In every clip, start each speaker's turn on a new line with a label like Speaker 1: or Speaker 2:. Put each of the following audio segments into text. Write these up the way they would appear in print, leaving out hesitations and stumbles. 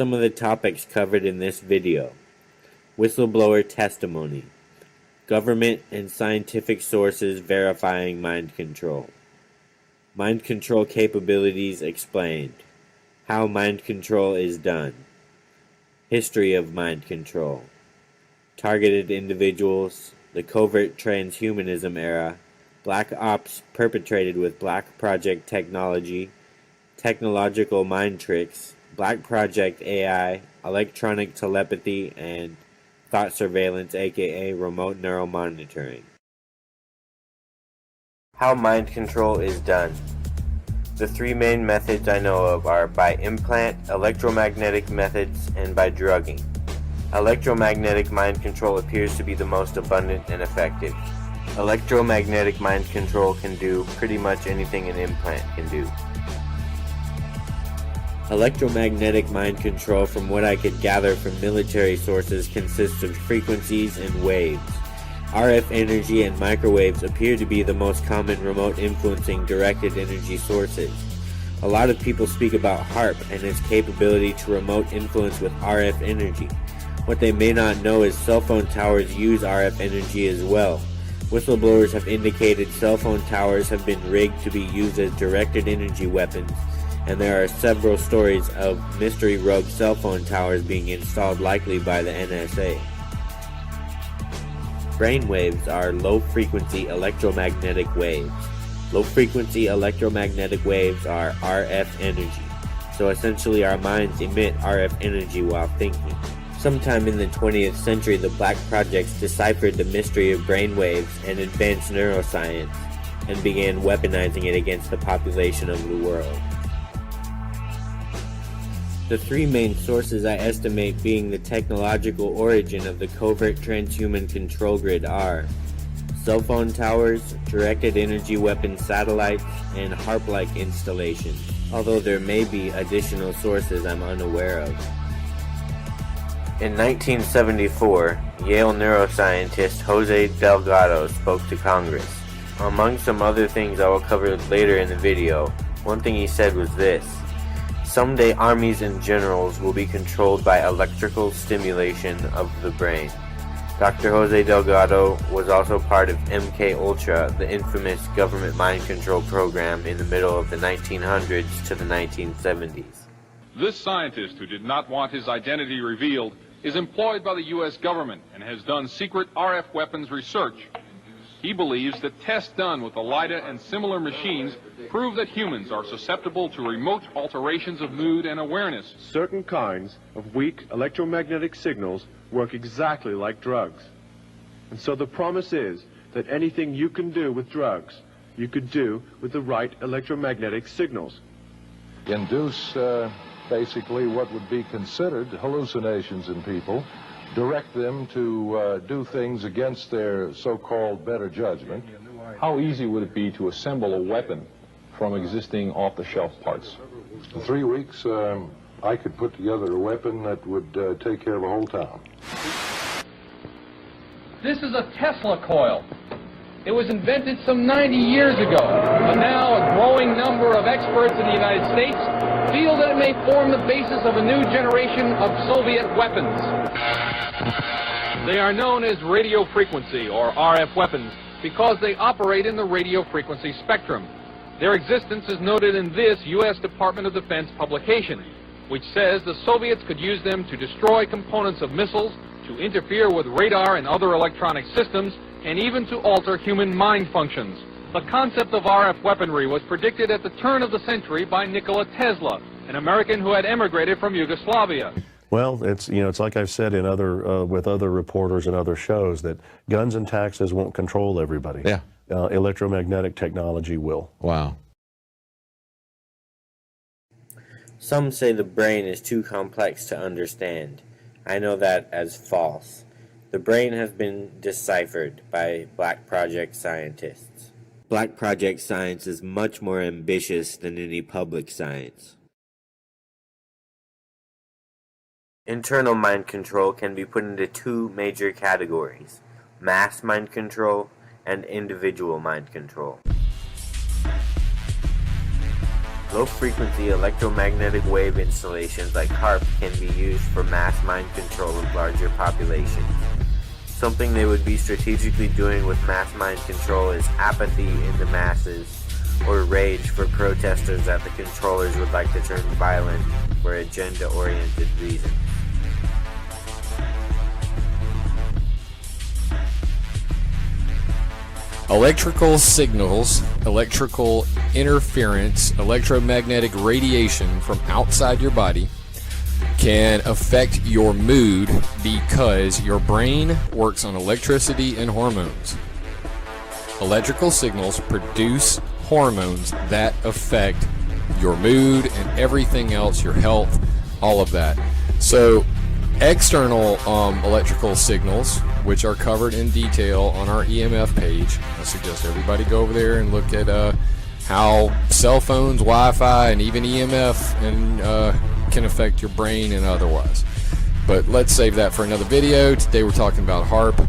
Speaker 1: Some of the topics covered in this video: whistleblower testimony, government and scientific sources verifying mind control, mind control capabilities explained, how mind control is done, history of mind control, targeted individuals, the covert transhumanism era, black ops perpetrated with black project technology, technological mind tricks, Black Project AI, electronic telepathy, and thought surveillance, aka remote neural monitoring. How mind control is done. The three main methods I know of are by implant, electromagnetic methods, and by drugging. Electromagnetic mind control appears to be the most abundant and effective. Electromagnetic mind control can do pretty much anything an implant can do. Electromagnetic mind control, from what I could gather from military sources, consists of frequencies and waves. RF energy and microwaves appear to be the most common remote influencing directed energy sources. A lot of people speak about HAARP and its capability to remote influence with RF energy. What they may not know is cell phone towers use RF energy as well. Whistleblowers have indicated cell phone towers have been rigged to be used as directed energy weapons, and there are several stories of mystery rogue cell phone towers being installed, likely by the NSA. Brainwaves are low-frequency electromagnetic waves. Low-frequency electromagnetic waves are RF energy, so essentially our minds emit RF energy while thinking. Sometime in the 20th century, the Black Projects deciphered the mystery of brainwaves and advanced neuroscience, and began weaponizing it against the population of the world. The three main sources I estimate being the technological origin of the covert transhuman control grid are cell phone towers, directed energy weapon satellites, and HAARP-like installations, although there may be additional sources I'm unaware of. In 1974, Yale neuroscientist Jose Delgado spoke to Congress. Among some other things I will cover later in the video, one thing he said was this: someday armies and generals will be controlled by electrical stimulation of the brain. Dr. Jose Delgado was also part of MK Ultra, the infamous government mind control program in the middle of the 1900s to the 1970s.
Speaker 2: This scientist, who did not want his identity revealed, is employed by the U.S. government and has done secret RF weapons research. He believes that tests done with the LIDA and similar machines prove that humans are susceptible to remote alterations of mood and awareness.
Speaker 3: Certain kinds of weak electromagnetic signals work exactly like drugs. And so the promise is that anything you can do with drugs, you could do with the right electromagnetic signals.
Speaker 4: Induce basically what would be considered hallucinations in people, direct them to do things against their so-called better judgment.
Speaker 5: How easy would it be to assemble a weapon from existing off-the-shelf parts?
Speaker 4: In 3 weeks, I could put together a weapon that would take care of a whole town.
Speaker 6: This is a Tesla coil. It was invented some 90 years ago, but now a growing number of experts in the United States feel that it may form the basis of a new generation of Soviet weapons. They are known as radio frequency, or RF weapons, because they operate in the radio frequency spectrum. Their existence is noted in this U.S. Department of Defense publication, which says the Soviets could use them to destroy components of missiles, to interfere with radar and other electronic systems, and even to alter human mind functions. The concept of RF weaponry was predicted at the turn of the century by Nikola Tesla, an American who had emigrated from Yugoslavia.
Speaker 7: Well, it's like I've said in with other reporters and other shows, that guns and taxes won't control everybody.
Speaker 8: Yeah.
Speaker 7: Electromagnetic technology will.
Speaker 8: Wow.
Speaker 1: Some say the brain is too complex to understand. I know that as false. The brain has been deciphered by Black Project scientists. Black Project science is much more ambitious than any public science. Internal mind control can be put into two major categories: mass mind control and individual mind control. Low-frequency electromagnetic wave installations like HARP can be used for mass mind control of larger populations. Something they would be strategically doing with mass mind control is apathy in the masses, or rage for protesters that the controllers would like to turn violent for agenda-oriented reasons.
Speaker 8: Electrical signals, electrical interference, electromagnetic radiation from outside your body can affect your mood because your brain works on electricity and hormones. Electrical signals produce hormones that affect your mood and everything else, your health, all of that. So external electrical signals, which are covered in detail on our EMF page. I suggest everybody go over there and look at how cell phones, Wi-Fi, and even EMF can affect your brain and otherwise. But let's save that for another video. Today we're talking about HARP.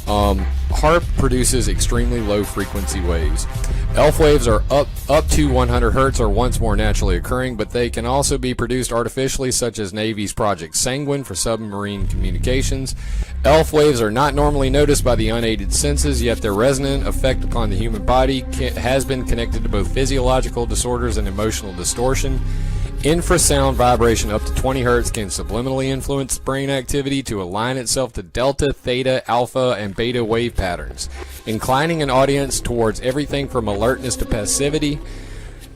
Speaker 8: HARP produces extremely low frequency waves. ELF waves are up to 100 Hertz, are once more naturally occurring, but they can also be produced artificially, such as Navy's Project Sanguine for submarine communications. ELF waves are not normally noticed by the unaided senses, yet their resonant effect upon the human body has been connected to both physiological disorders and emotional distortion. Infrasound vibration up to 20 Hertz can subliminally influence brain activity to align itself to delta, theta, alpha, and beta wave patterns, inclining an audience towards everything from alertness to passivity.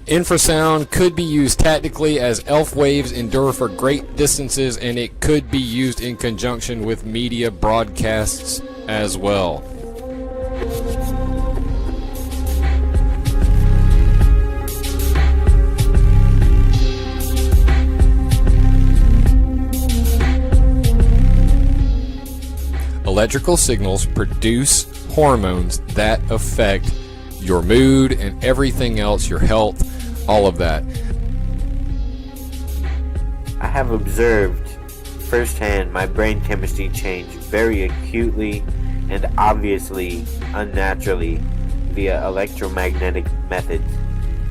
Speaker 8: Infrasound could be used tactically as ELF waves endure for great distances, and it could be used in conjunction with media broadcasts as well. Electrical signals produce hormones that affect your mood and everything else, your health, all of that.
Speaker 1: I have observed firsthand my brain chemistry change very acutely and obviously unnaturally via electromagnetic methods.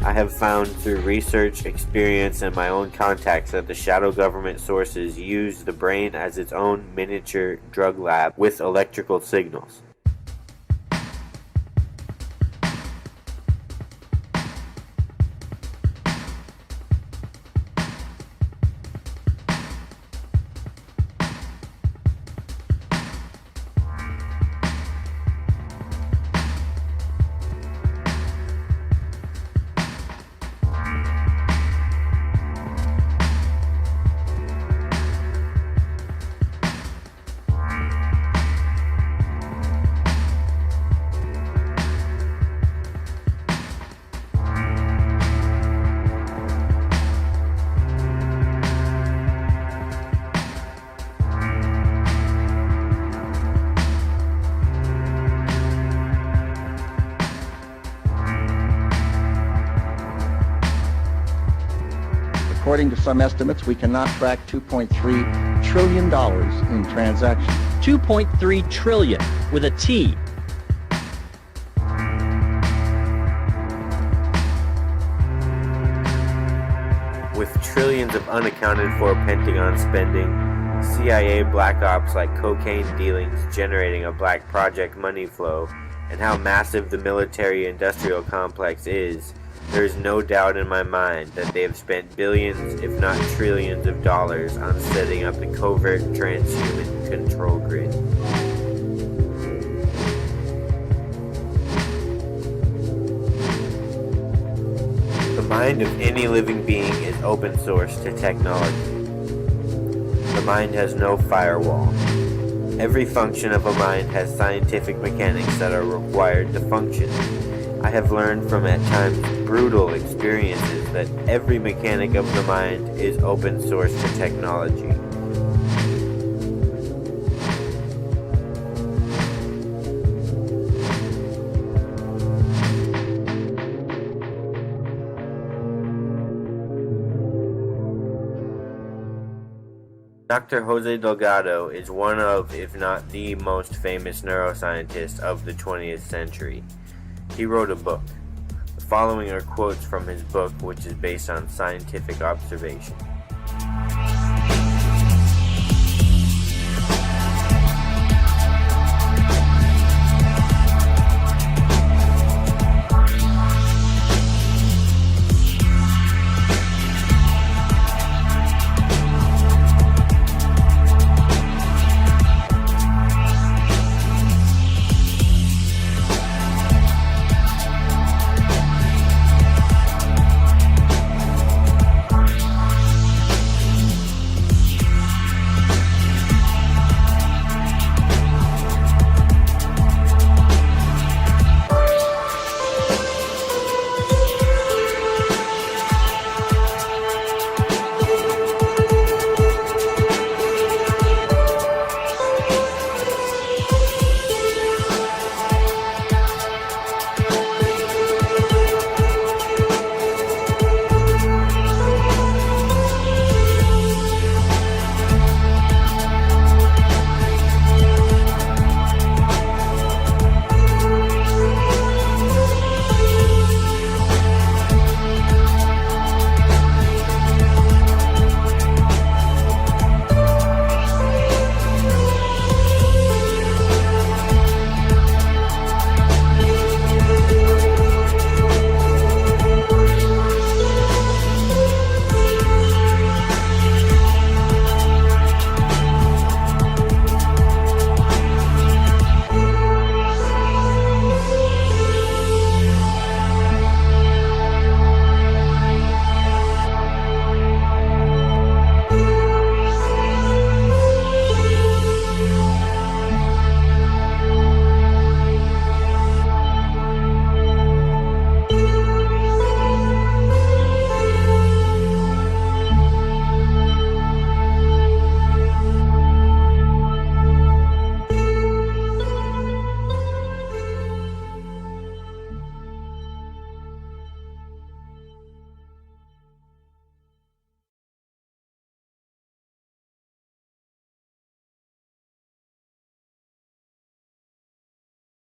Speaker 1: I have found through research, experience, and my own contacts that the shadow government sources use the brain as its own miniature drug lab with electrical signals.
Speaker 9: According to some estimates, we can now track $2.3 trillion in transactions.
Speaker 10: 2.3 trillion with a T.
Speaker 1: With trillions of unaccounted for Pentagon spending, CIA black ops like cocaine dealings generating a black project money flow, and how massive the military-industrial complex is, there is no doubt in my mind that they have spent billions, if not trillions of dollars on setting up the covert transhuman control grid. The mind of any living being is open source to technology. The mind has no firewall. Every function of a mind has scientific mechanics that are required to function. I have learned from at times brutal experiences that every mechanic of the mind is open source to technology. Dr. Jose Delgado is one of, if not the most famous neuroscientist of the 20th century. He wrote a book. The Following are quotes from his book, which is based on scientific observation.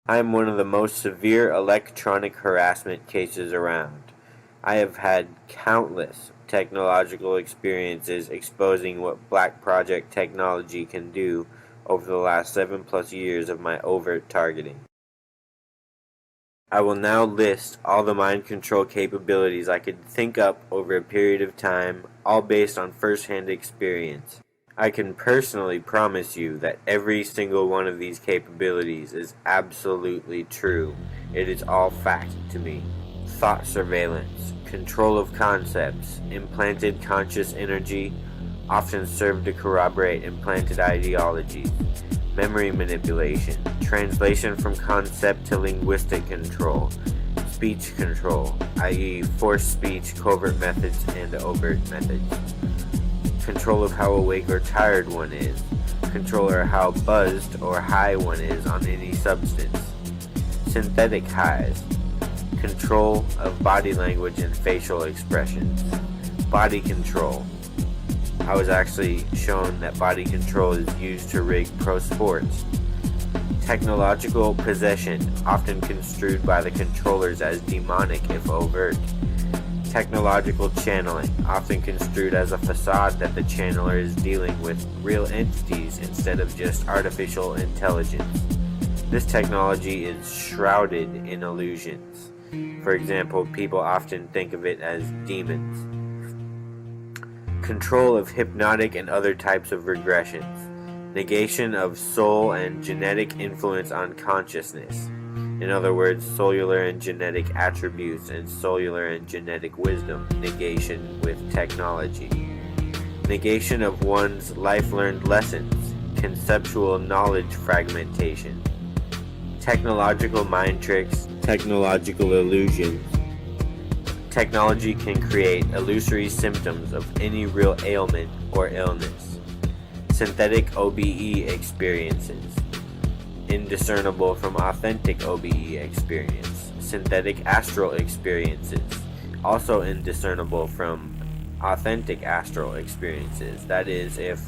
Speaker 1: I am one of the most severe electronic harassment cases around. I have had countless technological experiences exposing what Black Project technology can do over the last 7+ years of my overt targeting. I will now list all the mind control capabilities I could think up over a period of time, all based on first-hand experience. I can personally promise you that every single one of these capabilities is absolutely true. It is all fact to me. Thought surveillance, control of concepts, implanted conscious energy, often serve to corroborate implanted ideologies, memory manipulation, translation from concept to linguistic control, speech control, i.e. forced speech, covert methods, and overt methods, control of how awake or tired one is, control of how buzzed or high one is on any substance, synthetic highs, control of body language and facial expressions, body control. I was actually shown that body control is used to rig pro sports. Technological possession, often construed by the controllers as demonic if overt. Technological channeling, often construed as a facade that the channeler is dealing with real entities instead of just artificial intelligence. This technology is shrouded in illusions. For example, people often think of it as demons. Control of hypnotic and other types of regressions. Negation of soul and genetic influence on consciousness. In other words, cellular and genetic attributes and cellular and genetic wisdom. Negation with technology. Negation of one's life-learned lessons. Conceptual knowledge fragmentation. Technological mind tricks. Technological illusions. Technology can create illusory symptoms of any real ailment or illness. Synthetic OBE experiences. Indiscernible from authentic OBE experience. Synthetic astral experiences. Also indiscernible from authentic astral experiences. That is, if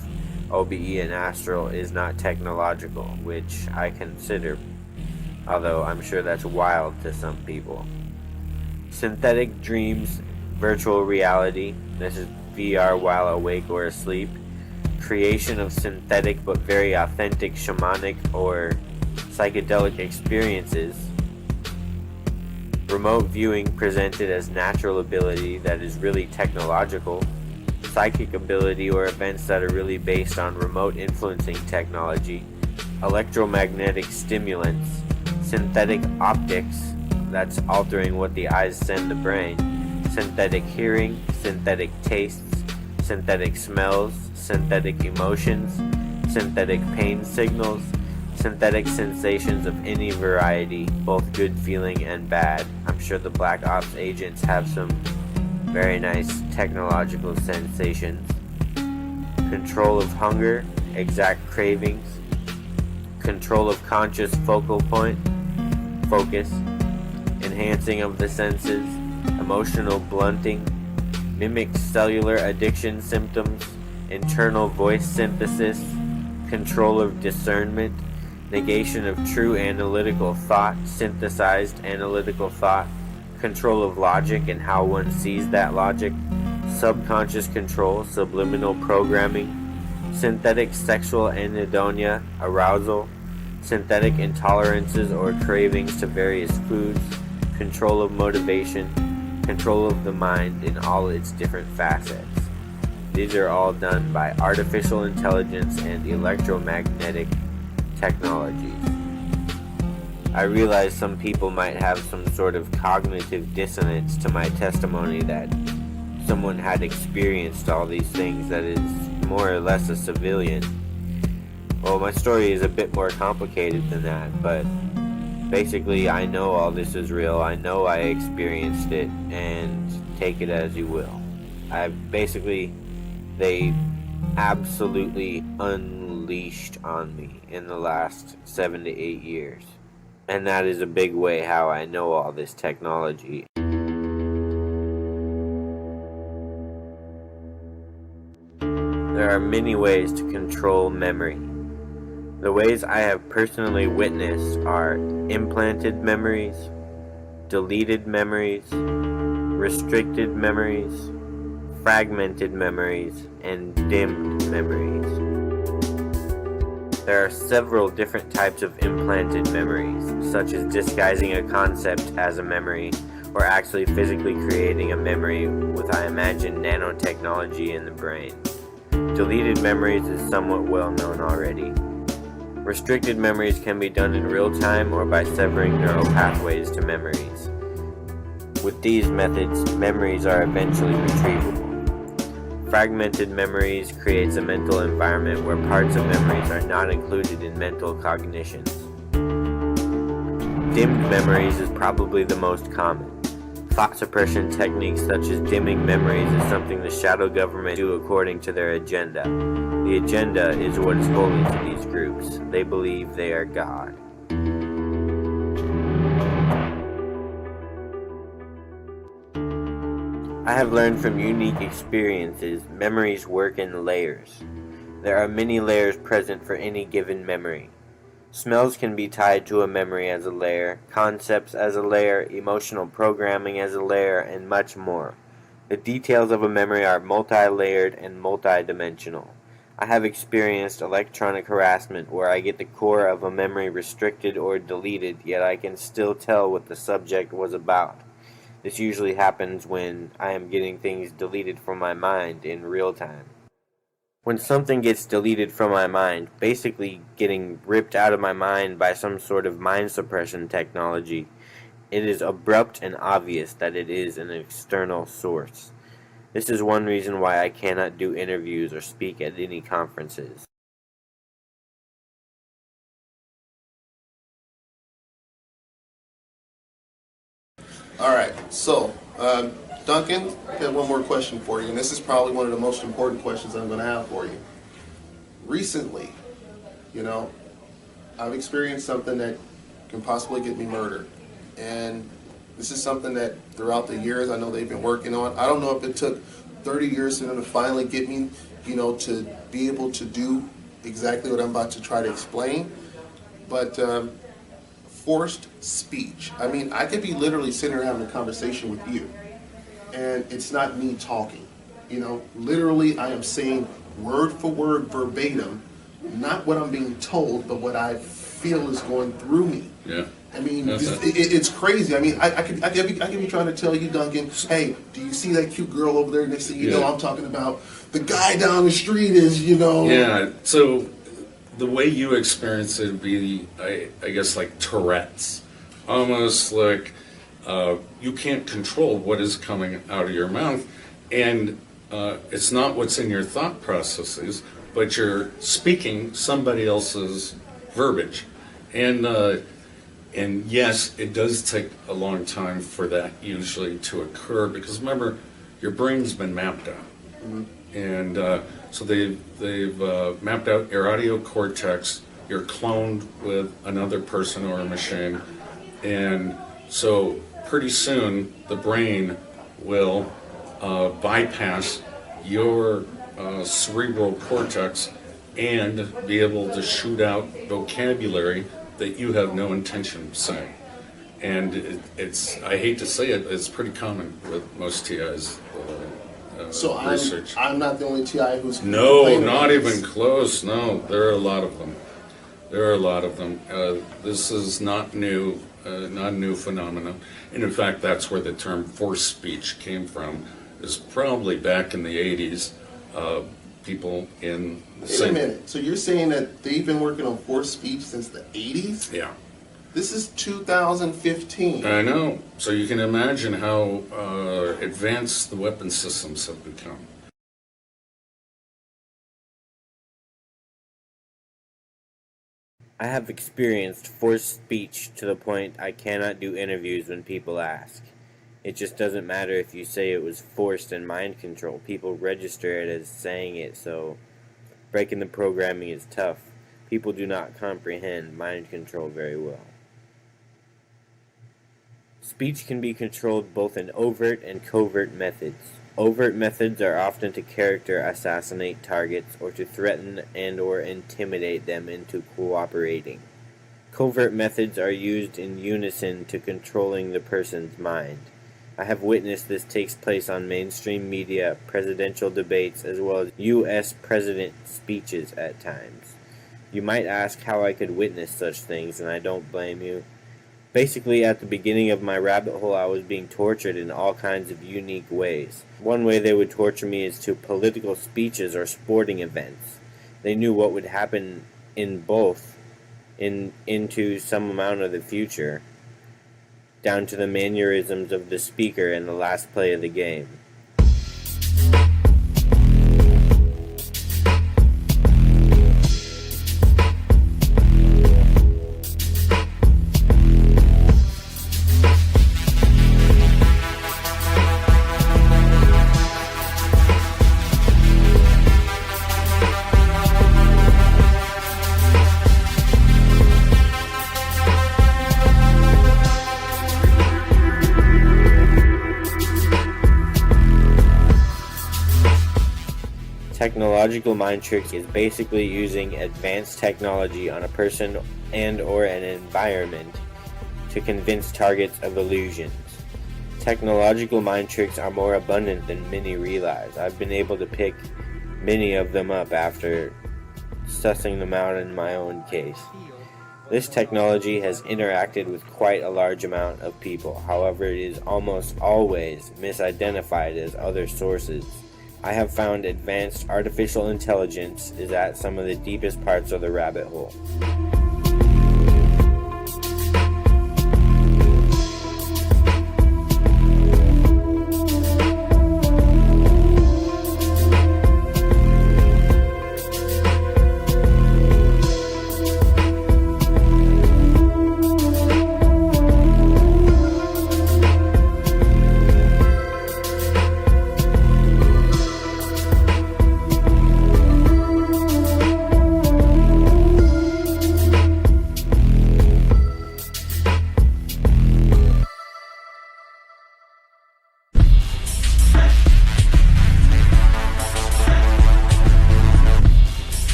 Speaker 1: OBE and astral is not technological, which I consider, although I'm sure that's wild to some people. synthetic dreams, virtual reality, this is VR while awake or asleep, creation of synthetic but very authentic shamanic or psychedelic experiences, remote viewing presented as natural ability that is really technological, psychic ability or events that are really based on remote influencing technology, electromagnetic stimulants, synthetic optics, that's altering what the eyes send the brain, synthetic hearing, synthetic tastes, synthetic smells, synthetic emotions, synthetic pain signals, synthetic sensations of any variety, both good feeling and bad. I'm sure the Black Ops agents have some very nice technological sensations. Control of hunger, exact cravings, control of conscious focal point, focus, enhancing of the senses, emotional blunting, mimic cellular addiction symptoms, internal voice synthesis, control of discernment, negation of true analytical thought, synthesized analytical thought, control of logic and how one sees that logic, subconscious control, subliminal programming, synthetic sexual anhedonia, arousal, synthetic intolerances or cravings to various foods, control of motivation, control of the mind in all its different facets. These are all done by artificial intelligence and electromagnetic technologies. I realize some people might have some sort of cognitive dissonance to my testimony that someone had experienced all these things that is more or less a civilian. Well, my story is a bit more complicated than that, but basically I know all this is real. I know I experienced it, and take it as you will. They absolutely unleashed on me in the last 7 to 8 years. And that is a big way how I know all this technology. There are many ways to control memory. The ways I have personally witnessed are implanted memories, deleted memories, restricted memories, fragmented memories, and dimmed memories. There are several different types of implanted memories, such as disguising a concept as a memory, or actually physically creating a memory with, I imagine, nanotechnology in the brain. Deleted memories is somewhat well known already. Restricted memories can be done in real time or by severing neural pathways to memories. With these methods, memories are eventually retrievable. Fragmented memories creates a mental environment where parts of memories are not included in mental cognitions. Dimmed memories is probably the most common. Thought suppression techniques such as dimming memories is something the shadow government do according to their agenda. The agenda is what is holy to these groups. They believe they are God. I have learned from unique experiences, memories work in layers. There are many layers present for any given memory. Smells can be tied to a memory as a layer, concepts as a layer, emotional programming as a layer, and much more. The details of a memory are multi-layered and multi-dimensional. I have experienced electronic harassment where I get the core of a memory restricted or deleted, yet I can still tell what the subject was about. This usually happens when I am getting things deleted from my mind in real time. When something gets deleted from my mind, basically getting ripped out of my mind by some sort of mind suppression technology, it is abrupt and obvious that it is an external source. This is one reason why I cannot do interviews or speak at any conferences.
Speaker 11: All right, so Duncan, I have one more question for you, and this is probably one of the most important questions I'm going to have for you. Recently, I've experienced something that can possibly get me murdered, and this is something that throughout the years I know they've been working on. I don't know if it took 30 years for them to finally get me, to be able to do exactly what I'm about to try to explain, but forced speech. I mean, I could be literally sitting here having a conversation with you, and it's not me talking. You know, literally I am saying word for word, verbatim, not what I'm being told, but what I feel is going through me.
Speaker 12: Yeah.
Speaker 11: I mean, it's crazy. I mean, I could be trying to tell you, Duncan, hey, do you see that cute girl over there? Next thing you know, I'm talking about the guy down the street is, you know.
Speaker 12: Yeah, so the way you experience it would be, I guess, like Tourette's. Almost like you can't control what is coming out of your mouth. And it's not what's in your thought processes, but you're speaking somebody else's verbiage. And yes, it does take a long time for that usually to occur, because remember, your brain's been mapped out. Mm-hmm. And so they've mapped out your audio cortex, you're cloned with another person or a machine, and so pretty soon the brain will bypass your cerebral cortex and be able to shoot out vocabulary that you have no intention of saying. And it's, I hate to say it, it's pretty common with most TIs.
Speaker 11: So
Speaker 12: research.
Speaker 11: I'm not the only TI who's...
Speaker 12: No, not even close. No, there are a lot of them. There are a lot of them. This is not new, not a new phenomenon. And in fact, that's where the term forced speech came from. It's probably back in the 80s. People in the
Speaker 11: Wait a minute. So you're saying that they've been working on forced speech since the 80s?
Speaker 12: Yeah.
Speaker 11: This is 2015.
Speaker 12: I know. So you can imagine how advanced the weapon systems have become.
Speaker 1: I have experienced forced speech to the point I cannot do interviews when people ask. It just doesn't matter if you say it was forced and mind control. People register it as saying it, so breaking the programming is tough. People do not comprehend mind control very well. Speech can be controlled both in overt and covert methods. Overt methods are often to character assassinate targets or to threaten and/or intimidate them into cooperating. Covert methods are used in unison to controlling the person's mind. I have witnessed this takes place on mainstream media, presidential debates, as well as U.S. president speeches at times. You might ask how I could witness such things, and I don't blame you. Basically, at the beginning of my rabbit hole, I was being tortured in all kinds of unique ways. One way they would torture me is to political speeches or sporting events. They knew what would happen in both into some amount of the future, down to the mannerisms of the speaker in the last play of the game. Technological mind tricks is basically using advanced technology on a person and/or an environment to convince targets of illusions. Technological mind tricks are more abundant than many realize. I've been able to pick many of them up after sussing them out in my own case. This technology has interacted with quite a large amount of people. However, it is almost always misidentified as other sources. I have found advanced artificial intelligence is at some of the deepest parts of the rabbit hole.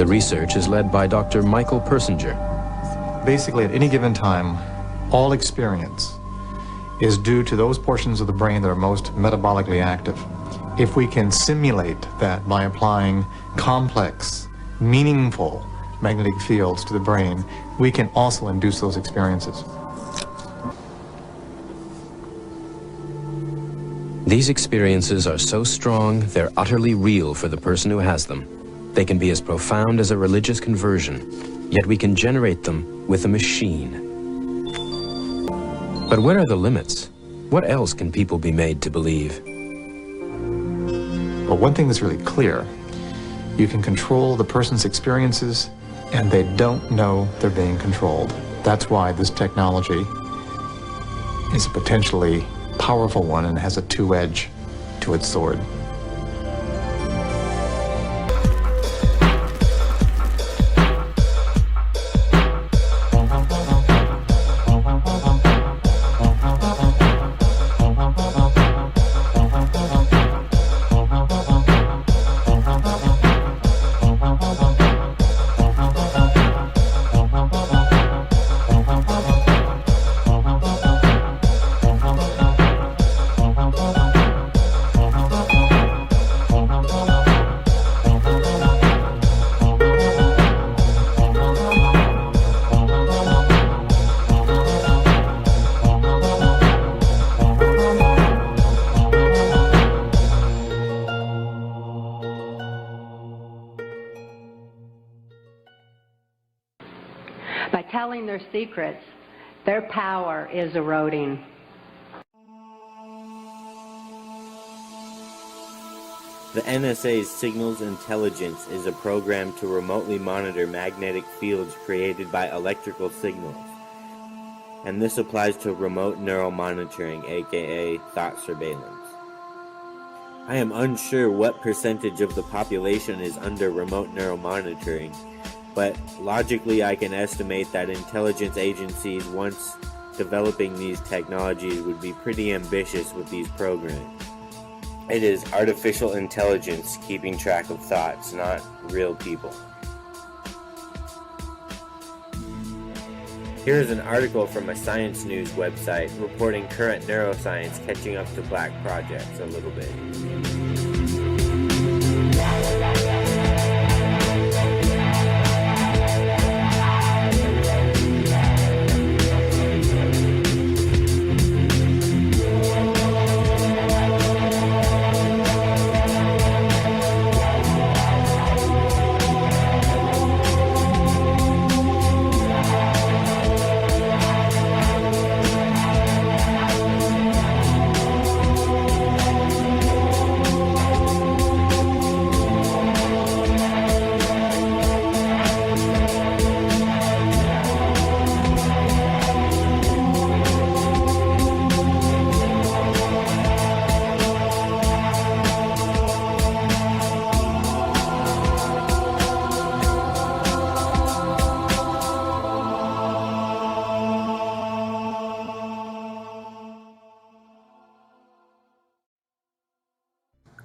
Speaker 13: The research is led by Dr. Michael Persinger.
Speaker 14: Basically, at any given time, all experience is due to those portions of the brain that are most metabolically active. If we can simulate that by applying complex, meaningful magnetic fields to the brain, we can also induce those experiences.
Speaker 13: These experiences are so strong, they're utterly real for the person who has them. They can be as profound as a religious conversion, yet we can generate them with a machine. But where are the limits? What else can people be made to believe?
Speaker 14: But one thing that's really clear, you can control the person's experiences and they don't know they're being controlled. That's why this technology is a potentially powerful one and has a two-edge to its sword.
Speaker 15: By telling their secrets, their power is eroding.
Speaker 1: The NSA's Signals Intelligence is a program to remotely monitor magnetic fields created by electrical signals. And this applies to remote neural monitoring, aka thought surveillance. I am unsure what percentage of the population is under remote neural monitoring, but logically I can estimate that intelligence agencies, once developing these technologies, would be pretty ambitious with these programs. It is artificial intelligence keeping track of thoughts, not real people. Here is an article from a Science News website reporting current neuroscience catching up to black projects a little bit.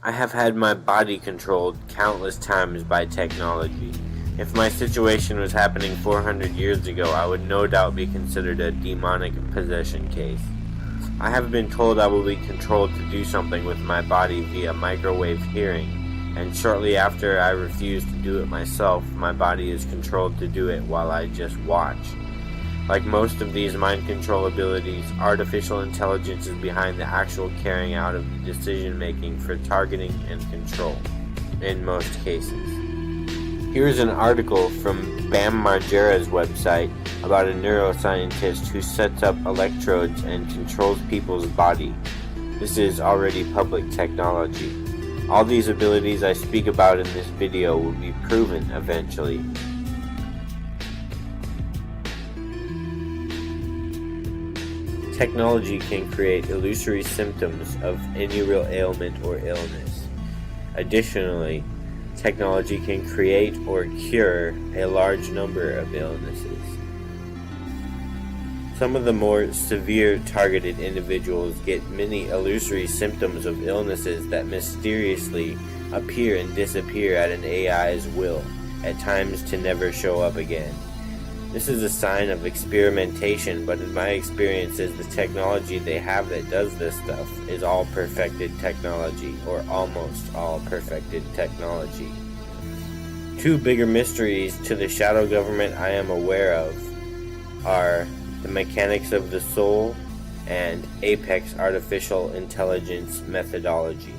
Speaker 1: I have had my body controlled countless times by technology. If my situation was happening 400 years ago, I would no doubt be considered a demonic possession case. I have been told I will be controlled to do something with my body via microwave hearing, and shortly after I refuse to do it myself, my body is controlled to do it while I just watch. Like most of these mind control abilities, artificial intelligence is behind the actual carrying out of the decision making for targeting and control, in most cases. Here's an article from Bam Margera's website about a neuroscientist who sets up electrodes and controls people's body. This is already public technology. All these abilities I speak about in this video will be proven eventually. Technology can create illusory symptoms of any real ailment or illness. Additionally, technology can create or cure a large number of illnesses. Some of the more severe targeted individuals get many illusory symptoms of illnesses that mysteriously appear and disappear at an AI's will. at times to never show up again. This is a sign of experimentation, but in my experiences, the technology they have that does this stuff is all perfected technology, or almost all perfected technology. Two bigger mysteries to the shadow government I am aware of are the mechanics of the soul and Apex artificial intelligence methodology.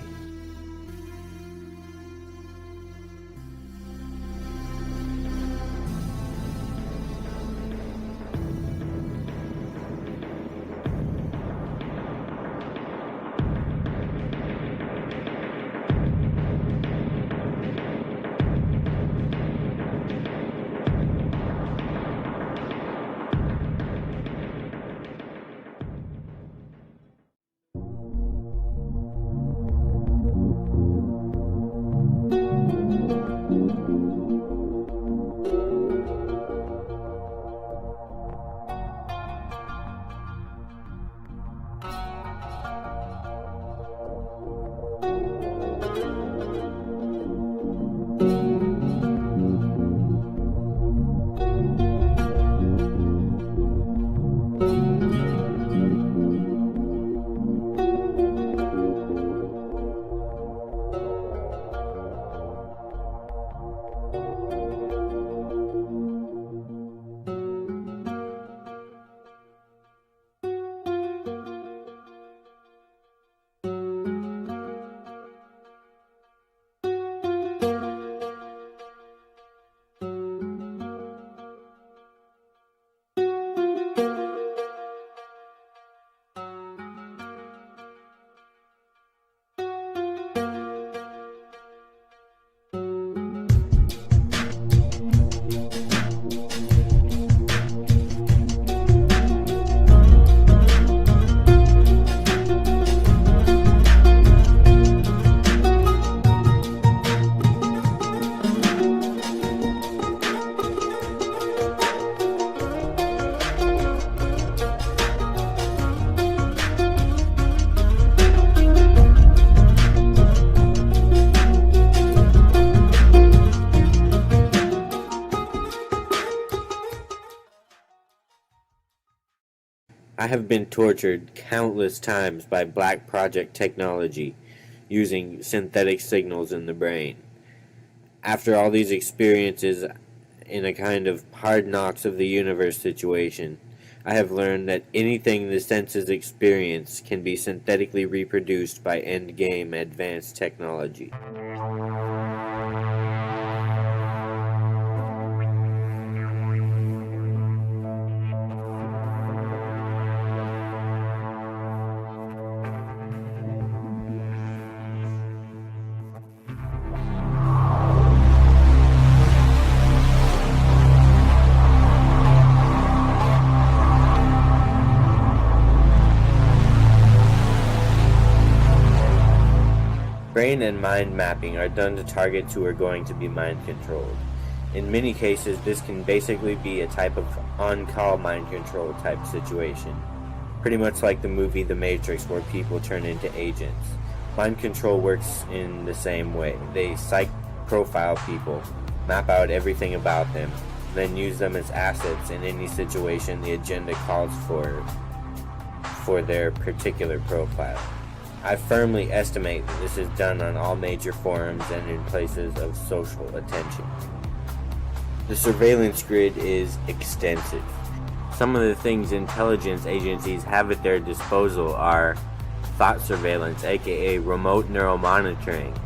Speaker 1: I have been tortured countless times by Black Project technology using synthetic signals in the brain. After all these experiences in a kind of hard knocks of the universe situation, I have learned that anything the senses experience can be synthetically reproduced by endgame advanced technology. Brain and mind mapping are done to targets who are going to be mind controlled. In many cases, this can basically be a type of on-call mind control type situation. Pretty much like the movie The Matrix, where people turn into agents. Mind control works in the same way. They psych profile people, map out everything about them, then use them as assets in any situation the agenda calls for their particular profile. I firmly estimate that this is done on all major forums and in places of social attention. The surveillance grid is extensive. Some of the things intelligence agencies have at their disposal are thought surveillance, aka remote neural monitoring,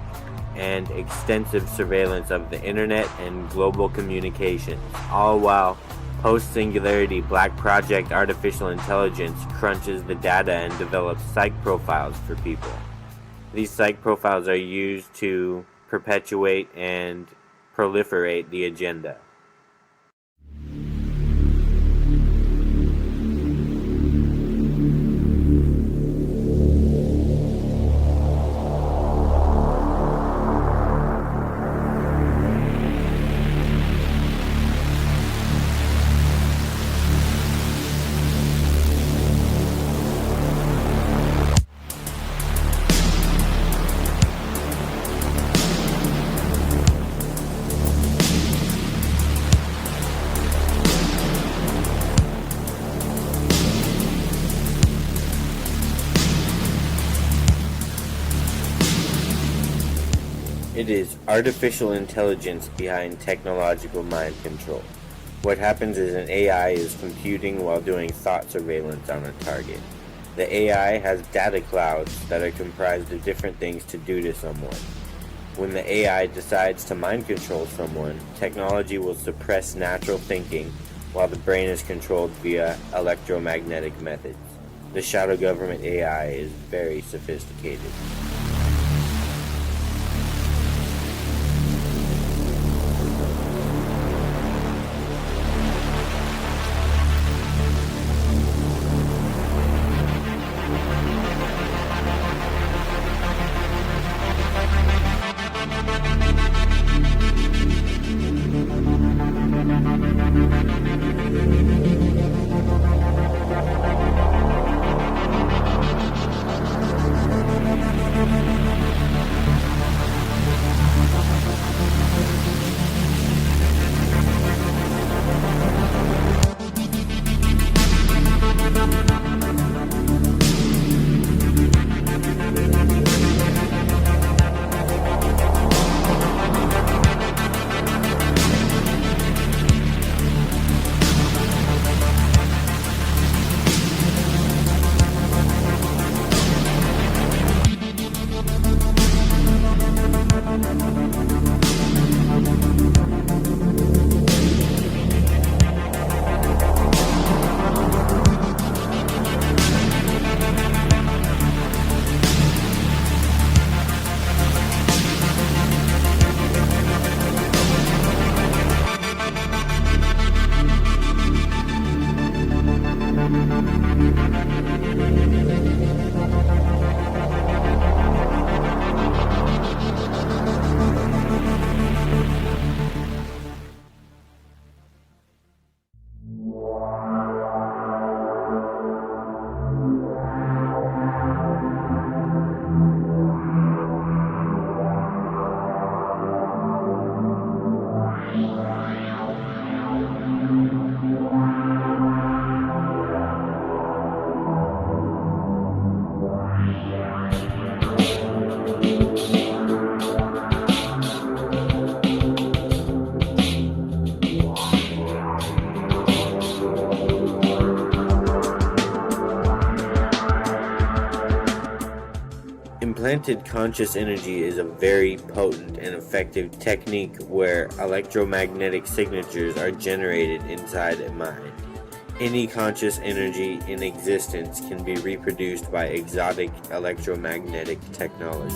Speaker 1: and extensive surveillance of the internet and global communications, all while post-singularity Black Project artificial intelligence crunches the data and develops psych profiles for people. These psych profiles are used to perpetuate and proliferate the agenda. It is artificial intelligence behind technological mind control. What happens is an AI is computing while doing thought surveillance on a target. The AI has data clouds that are comprised of different things to do to someone. When the AI decides to mind control someone, technology will suppress natural thinking while the brain is controlled via electromagnetic methods. The shadow government AI is very sophisticated. Implanted conscious energy is a very potent and effective technique where electromagnetic signatures are generated inside a mind. Any conscious energy in existence can be reproduced by exotic electromagnetic technology.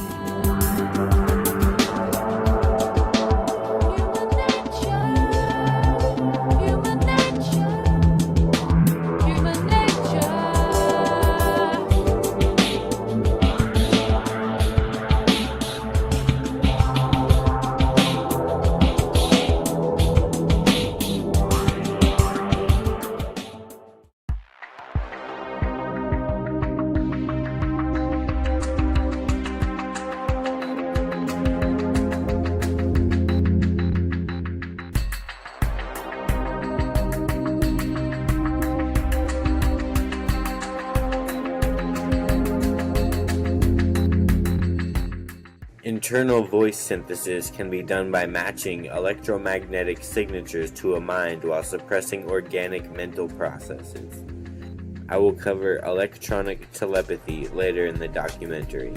Speaker 1: Internal voice synthesis can be done by matching electromagnetic signatures to a mind while suppressing organic mental processes. I will cover electronic telepathy later in the documentary.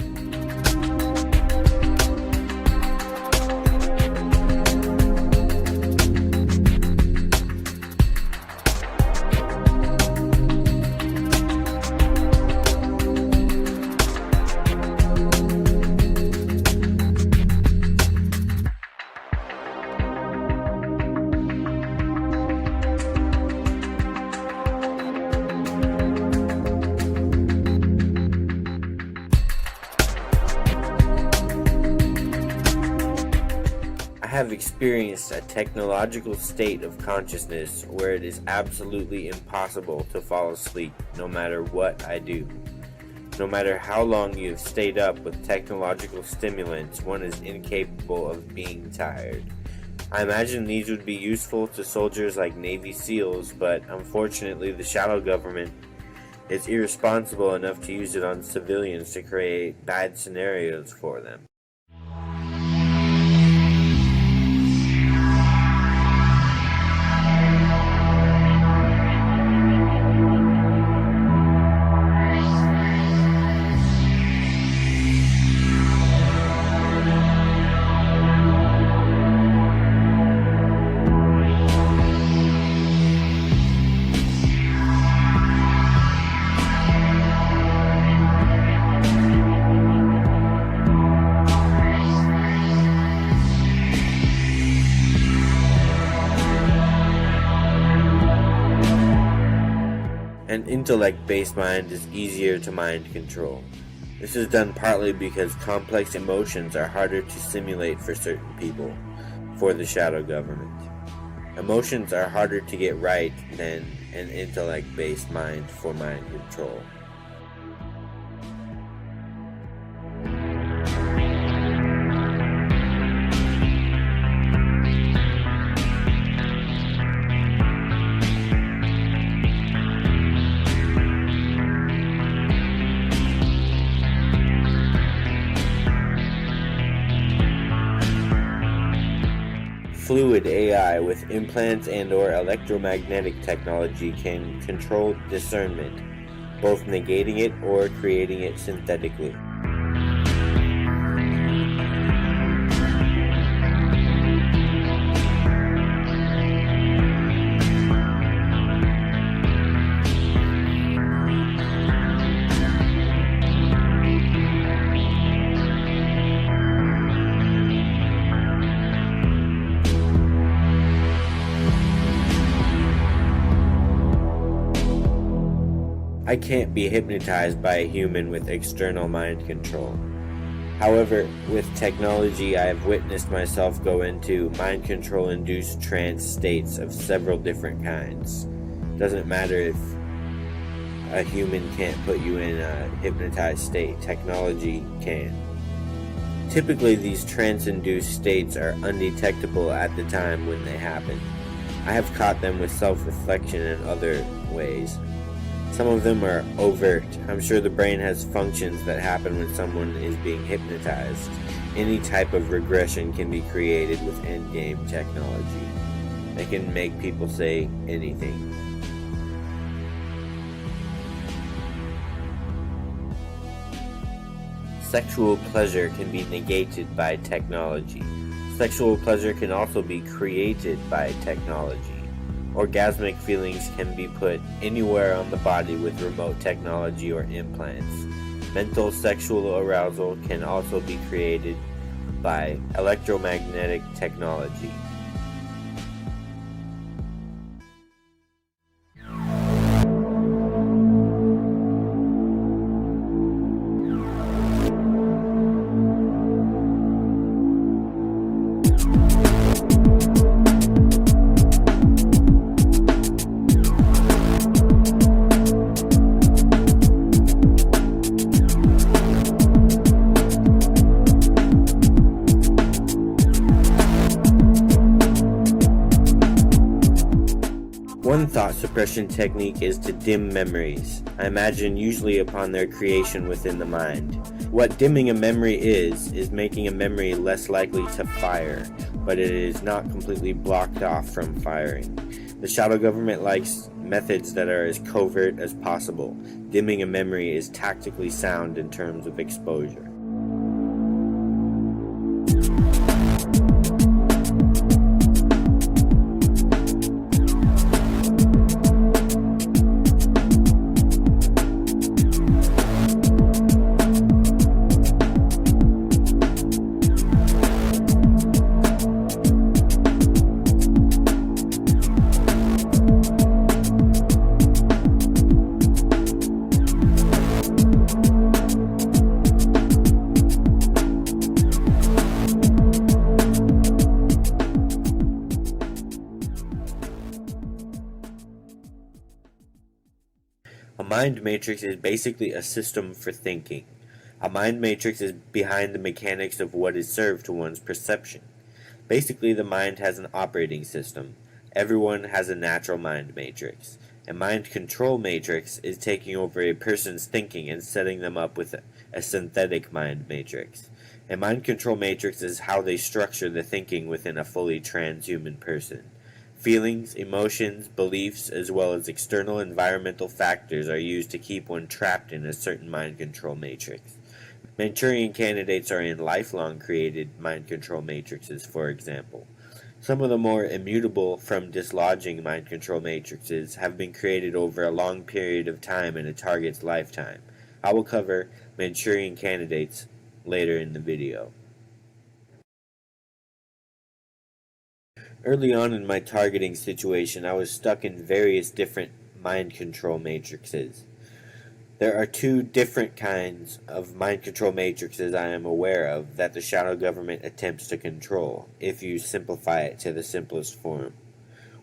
Speaker 1: I have experienced a technological state of consciousness where it is absolutely impossible to fall asleep no matter what I do. No matter how long you have stayed up with technological stimulants, one is incapable of being tired. I imagine these would be useful to soldiers like Navy SEALs, but unfortunately the shadow government is irresponsible enough to use it on civilians to create bad scenarios for them. intellect-based mind is easier to mind control. This is done partly because complex emotions are harder to simulate for certain people, for the shadow government. Emotions are harder to get right than an intellect-based mind for mind control. Fluid AI with implants and/or electromagnetic technology can control discernment, both negating it or creating it synthetically. I can't be hypnotized by a human with external mind control. However, with technology, I have witnessed myself go into mind control-induced trance states of several different kinds. Doesn't matter if a human can't put you in a hypnotized state, technology can. Typically, these trance-induced states are undetectable at the time when they happen. I have caught them with self-reflection and other ways. Some of them are overt. I'm sure the brain has functions that happen when someone is being hypnotized. Any type of regression can be created with endgame technology. They can make people say anything. Sexual pleasure can be negated by technology. Sexual pleasure can also be created by technology. Orgasmic feelings can be put anywhere on the body with remote technology or implants. Mental sexual arousal can also be created by electromagnetic technology. One thought suppression technique is to dim memories. I imagine usually upon their creation within the mind. What dimming a memory is making a memory less likely to fire, but it is not completely blocked off from firing. The shadow government likes methods that are as covert as possible. Dimming a memory is tactically sound in terms of exposure. A mind matrix is basically a system for thinking. A mind matrix is behind the mechanics of what is served to one's perception. Basically, the mind has an operating system. Everyone has a natural mind matrix. A mind control matrix is taking over a person's thinking and setting them up with a synthetic mind matrix. A mind control matrix is how they structure the thinking within a fully transhuman person. Feelings, emotions, beliefs, as well as external environmental factors are used to keep one trapped in a certain mind control matrix. Manchurian candidates are in lifelong created mind control matrices, for example. Some of the more immutable from dislodging mind control matrices have been created over a long period of time in a target's lifetime. I will cover Manchurian candidates later in the video. Early on in my targeting situation, I was stuck in various different mind control matrices. There are two different kinds of mind control matrices I am aware of that the shadow government attempts to control, if you simplify it to the simplest form.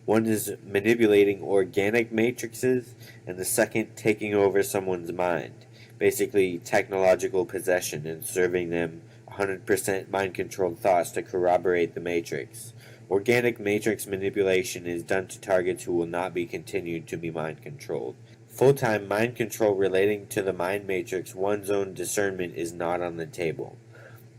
Speaker 1: One is manipulating organic matrices, and the second taking over someone's mind, basically technological possession and serving them 100% mind-controlled thoughts to corroborate the matrix. Organic matrix manipulation is done to targets who will not be continued to be mind-controlled. Full-time mind control relating to the mind matrix, one's own discernment is not on the table.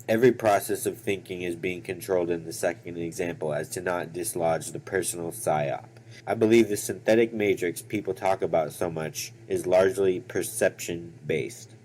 Speaker 1: Every process of thinking is being controlled in the second example as to not dislodge the personal psyop. I believe the synthetic matrix people talk about so much is largely perception-based.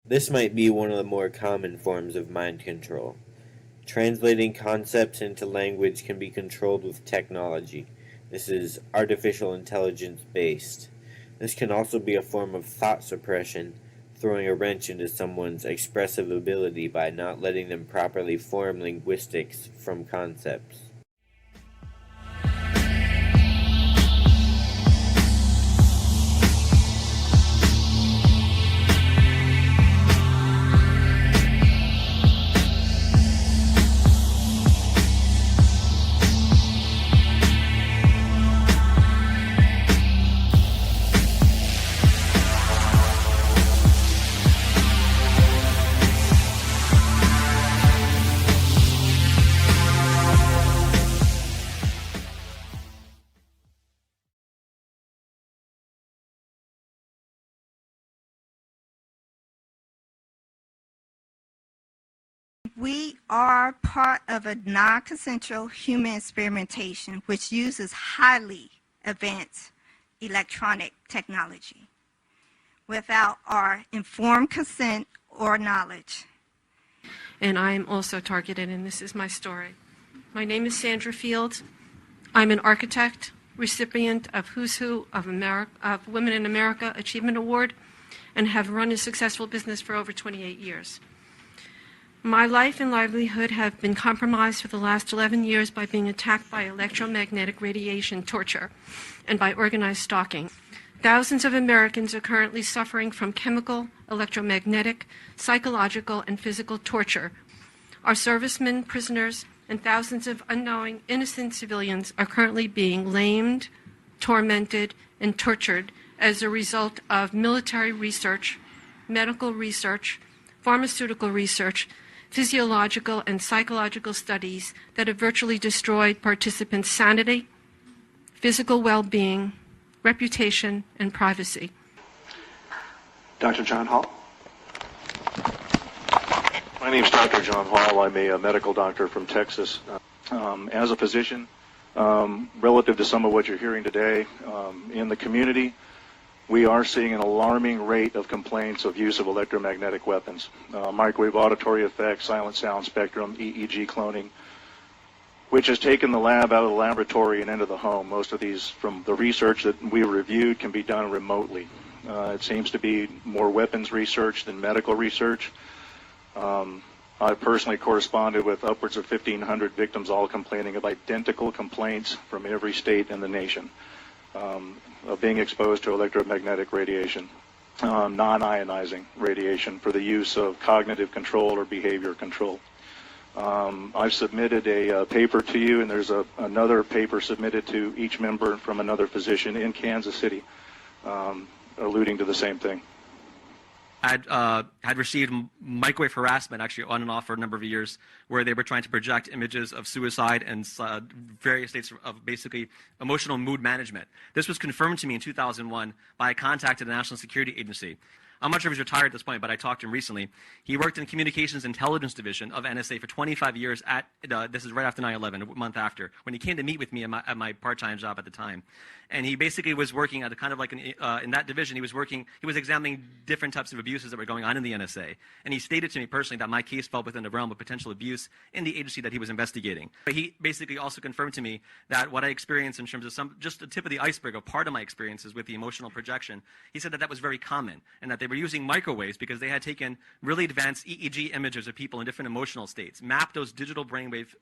Speaker 1: This might be one of the more common forms of mind control. Translating concepts into language can be controlled with technology. This is artificial intelligence based. This can also be a form of thought suppression, throwing a wrench into someone's expressive ability by not letting them properly form linguistics from concepts.
Speaker 16: We are part of a non-consensual human experimentation which uses highly advanced electronic technology without our informed consent or knowledge.
Speaker 17: And I am also targeted, and this is my story. My name is Sandra Fields. I'm an architect, recipient of Who's Who of Women in America Achievement Award, and have run a successful business for over 28 years. My life and livelihood have been compromised for the last 11 years by being attacked by electromagnetic radiation torture and by organized stalking. Thousands of Americans are currently suffering from chemical, electromagnetic, psychological, and physical torture. Our servicemen, prisoners, and thousands of unknowing, innocent civilians are currently being lamed, tormented, and tortured as a result of military research, medical research, pharmaceutical research, physiological and psychological studies that have virtually destroyed participants' sanity, physical well-being, reputation, and privacy.
Speaker 18: Dr. John Hall. My name is Dr. John Hall. I'm a medical doctor from Texas. As a physician, relative to some of what you're hearing today in the community, we are seeing an alarming rate of complaints of use of electromagnetic weapons. Microwave auditory effects, silent sound spectrum, EEG cloning, which has taken the lab out of the laboratory and into the home. Most of these, from the research that we reviewed, can be done remotely. It seems to be more weapons research than medical research. I personally corresponded with upwards of 1,500 victims, all complaining of identical complaints from every state in the nation. Of being exposed to electromagnetic radiation, non-ionizing radiation for the use of cognitive control or behavior control. I've submitted a paper to you, and there's another paper submitted to each member from another physician in Kansas City, alluding to the same thing.
Speaker 19: Had received microwave harassment actually on and off for a number of years, where they were trying to project images of suicide and various states of basically emotional mood management. This was confirmed to me in 2001 by a contact at the National Security Agency. I'm not sure if he's retired at this point, but I talked to him recently. He worked in the Communications Intelligence Division of NSA for 25 years this is right after 9/11, a month after, when he came to meet with me at my part-time job at the time. And he basically was working at a kind of like in that division, he was examining different types of abuses that were going on in the NSA. And he stated to me personally that my case fell within the realm of potential abuse in the agency that he was investigating. But he basically also confirmed to me that what I experienced in terms of just the tip of the iceberg of part of my experiences with the emotional projection, he said that that was very common, and that they were using microwaves because they had taken really advanced EEG images of people in different emotional states, mapped those digital brainwave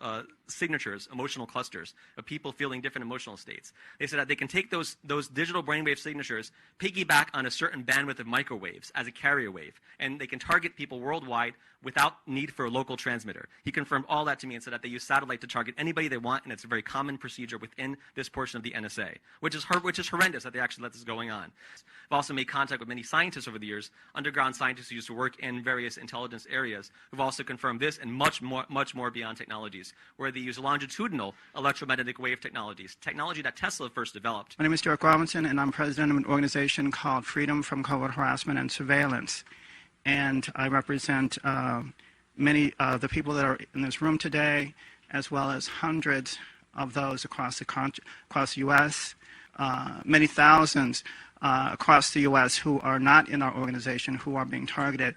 Speaker 19: signatures, emotional clusters of people feeling different emotional states. They said that they can take those digital brainwave signatures, piggyback on a certain bandwidth of microwaves as a carrier wave, and they can target people worldwide without need for a local transmitter. He confirmed all that to me and said that they use satellite to target anybody they want, and it's a very common procedure within this portion of the NSA, which is horrendous that they actually let this going on. I've also made contact with many scientists over the years, underground scientists who used to work in various intelligence areas, who've also confirmed this and much more beyond technologies, where they use longitudinal electromagnetic wave technologies, technology that Tesla first developed.
Speaker 20: My name is Stuart Robinson, and I'm president of an organization called Freedom from Covert Harassment and Surveillance. And I represent many of the people that are in this room today, as well as hundreds of those across the U.S., many thousands across the U.S. who are not in our organization, who are being targeted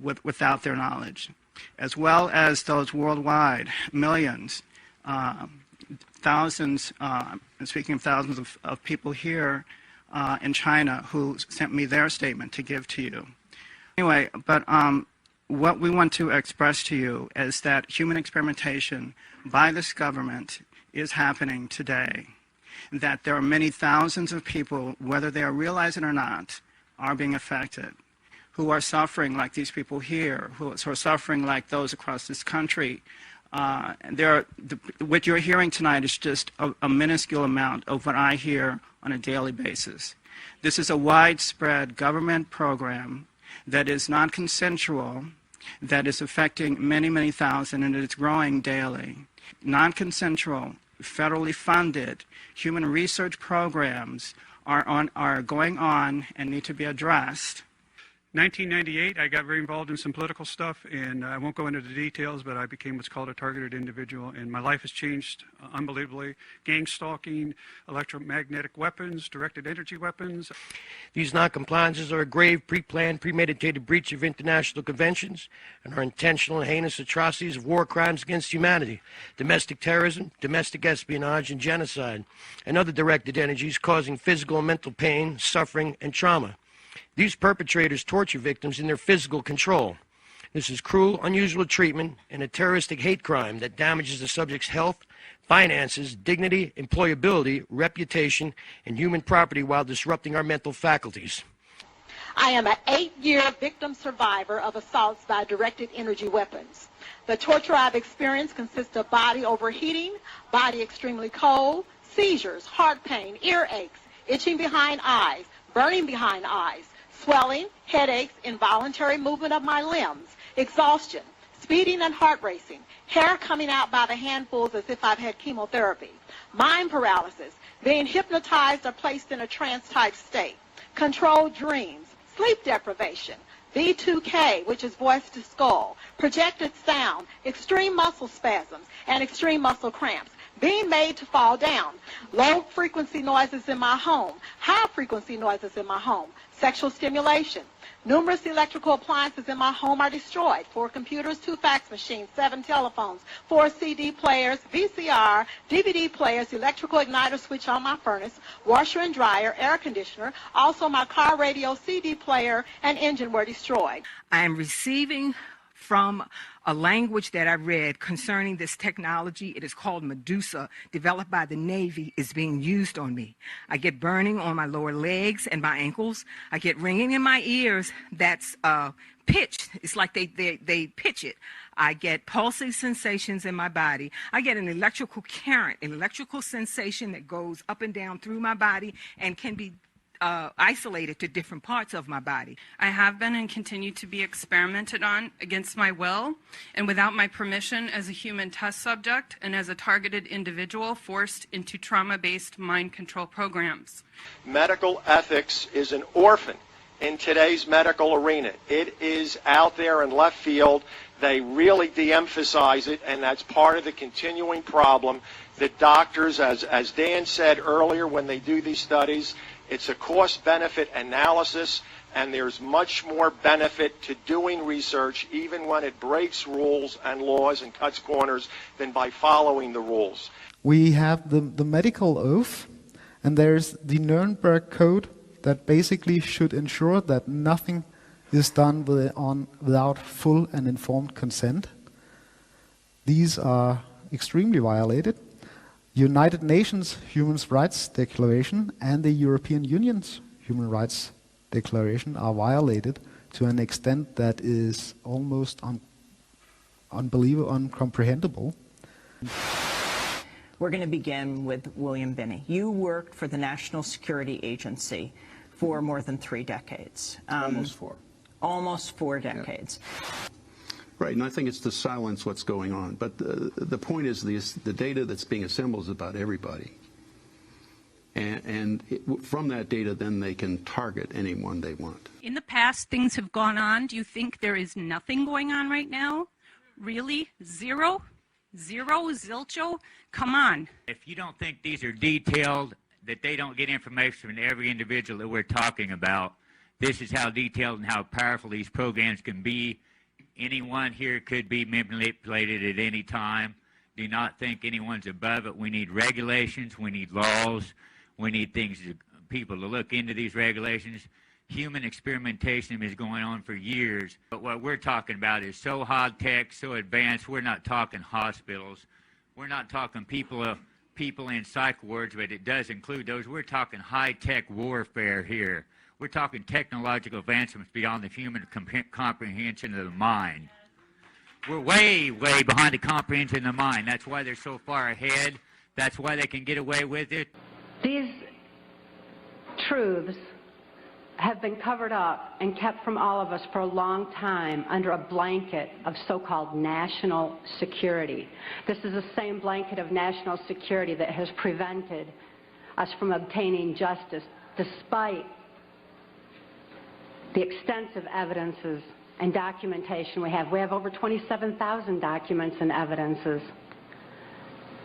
Speaker 20: without their knowledge, as well as those worldwide, millions, thousands, speaking of thousands of people here in China who sent me their statement to give to you. Anyway, but what we want to express to you is that human experimentation by this government is happening today. That there are many thousands of people, whether they are realizing it or not, are being affected, who are suffering like these people here, who are suffering like those across this country. What you're hearing tonight is just a minuscule amount of what I hear on a daily basis. This is a widespread government program that is non-consensual, that is affecting many, many thousand, and it's growing daily. Non-consensual, federally funded human research programs are going on and need to be addressed.
Speaker 21: 1998, I got very involved in some political stuff, and I won't go into the details, but I became what's called a targeted individual, and my life has changed unbelievably. Gang stalking, electromagnetic weapons, directed energy weapons.
Speaker 22: These noncompliances are a grave, pre-planned, premeditated breach of international conventions and are intentional and heinous atrocities of war crimes against humanity, domestic terrorism, domestic espionage, and genocide, and other directed energies causing physical and mental pain, suffering, and trauma. These perpetrators torture victims in their physical control. This is cruel, unusual treatment and a terroristic hate crime that damages the subject's health, finances, dignity, employability, reputation, and human property while disrupting our mental faculties.
Speaker 23: I am an 8-year victim survivor of assaults by directed energy weapons. The torture I've experienced consists of body overheating, body extremely cold, seizures, heart pain, earaches, itching behind eyes, burning behind eyes, swelling, headaches, involuntary movement of my limbs, exhaustion, speeding and heart racing, hair coming out by the handfuls as if I've had chemotherapy, mind paralysis, being hypnotized or placed in a trance-type state, controlled dreams, sleep deprivation, V2K, which is voice-to-skull, projected sound, extreme muscle spasms, and extreme muscle cramps, being made to fall down, low-frequency noises in my home, high-frequency noises in my home, sexual stimulation. Numerous electrical appliances in my home are destroyed. 4 computers, 2 fax machines, 7 telephones, 4 CD players, VCR, DVD players, electrical igniter switch on my furnace, washer and dryer, air conditioner. Also my car radio, CD player, and engine were destroyed.
Speaker 24: I am receiving from a language that I read concerning this technology. It is called Medusa, developed by the Navy, is being used on me. I get burning on my lower legs and my ankles. I get ringing in my ears that's pitched. It's like they pitch it. I get pulsing sensations in my body. I get an electrical current, an electrical sensation that goes up and down through my body and can be isolated to different parts of my body.
Speaker 25: I have been and continue to be experimented on against my will and without my permission as a human test subject and as a targeted individual forced into trauma-based mind control programs.
Speaker 26: Medical ethics is an orphan
Speaker 2: in today's medical arena. It is out there in left field. They really de-emphasize it, and that's part of the continuing problem that doctors, as Dan said earlier, when they do these studies, it's a cost-benefit analysis, and there's much more benefit to doing research, even when it breaks rules and laws and cuts corners, than by following the rules.
Speaker 3: We have the medical oath, and there's the Nuremberg Code that basically should ensure that nothing is done without full and informed consent. These are extremely violated. United Nations Human Rights Declaration and the European Union's Human Rights Declaration are violated to an extent that is almost unbelievable, incomprehensible.
Speaker 4: We're going to begin with William Binney. You worked for the National Security Agency for more than 3 decades.
Speaker 5: Almost 4.
Speaker 4: Almost 4 decades.
Speaker 5: Yeah. Right, and I think it's to silence what's going on. But the point is the data that's being assembled is about everybody. And from that data, then they can target anyone they want.
Speaker 6: In the past, things have gone on. Do you think there is nothing going on right now? Really? Zero? Zero? Zilcho? Come on.
Speaker 26: If you don't think these are detailed, that they don't get information from every individual that we're talking about, this is how detailed and how powerful these programs can be. Anyone here could be manipulated at any time. Do not think anyone's above it. We need regulations. We need laws. We need people to look into these regulations. Human experimentation is going on for years. But what we're talking about is so high-tech, so advanced. We're not talking hospitals. We're not talking people in psych wards, but it does include those. We're talking high-tech warfare here. We're talking technological advancements beyond the human comprehension of the mind. We're way, way behind the comprehension of the mind. That's why they're so far ahead. That's why they can get away with it.
Speaker 15: These truths have been covered up and kept from all of us for a long time under a blanket of so-called national security. This is the same blanket of national security that has prevented us from obtaining justice despite the extensive evidences and documentation we have. We have over 27,000 documents and evidences.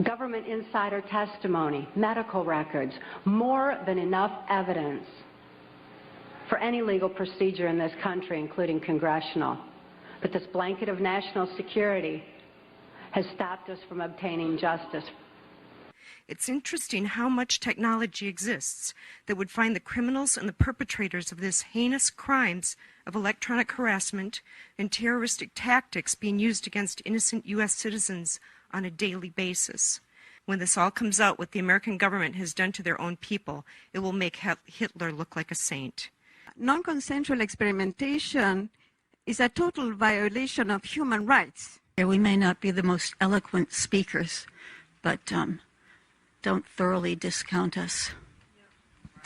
Speaker 15: Government insider testimony, medical records, more than enough evidence for any legal procedure in this country, including congressional. But this blanket of national security has stopped us from obtaining justice.
Speaker 27: It's interesting how much technology exists that would find the criminals and the perpetrators of this heinous crimes of electronic harassment and terroristic tactics being used against innocent U.S. citizens on a daily basis. When this all comes out, what the American government has done to their own people, it will make Hitler look like a saint.
Speaker 28: Non-consensual experimentation is a total violation of human rights.
Speaker 29: We may not be the most eloquent speakers, but don't thoroughly discount us.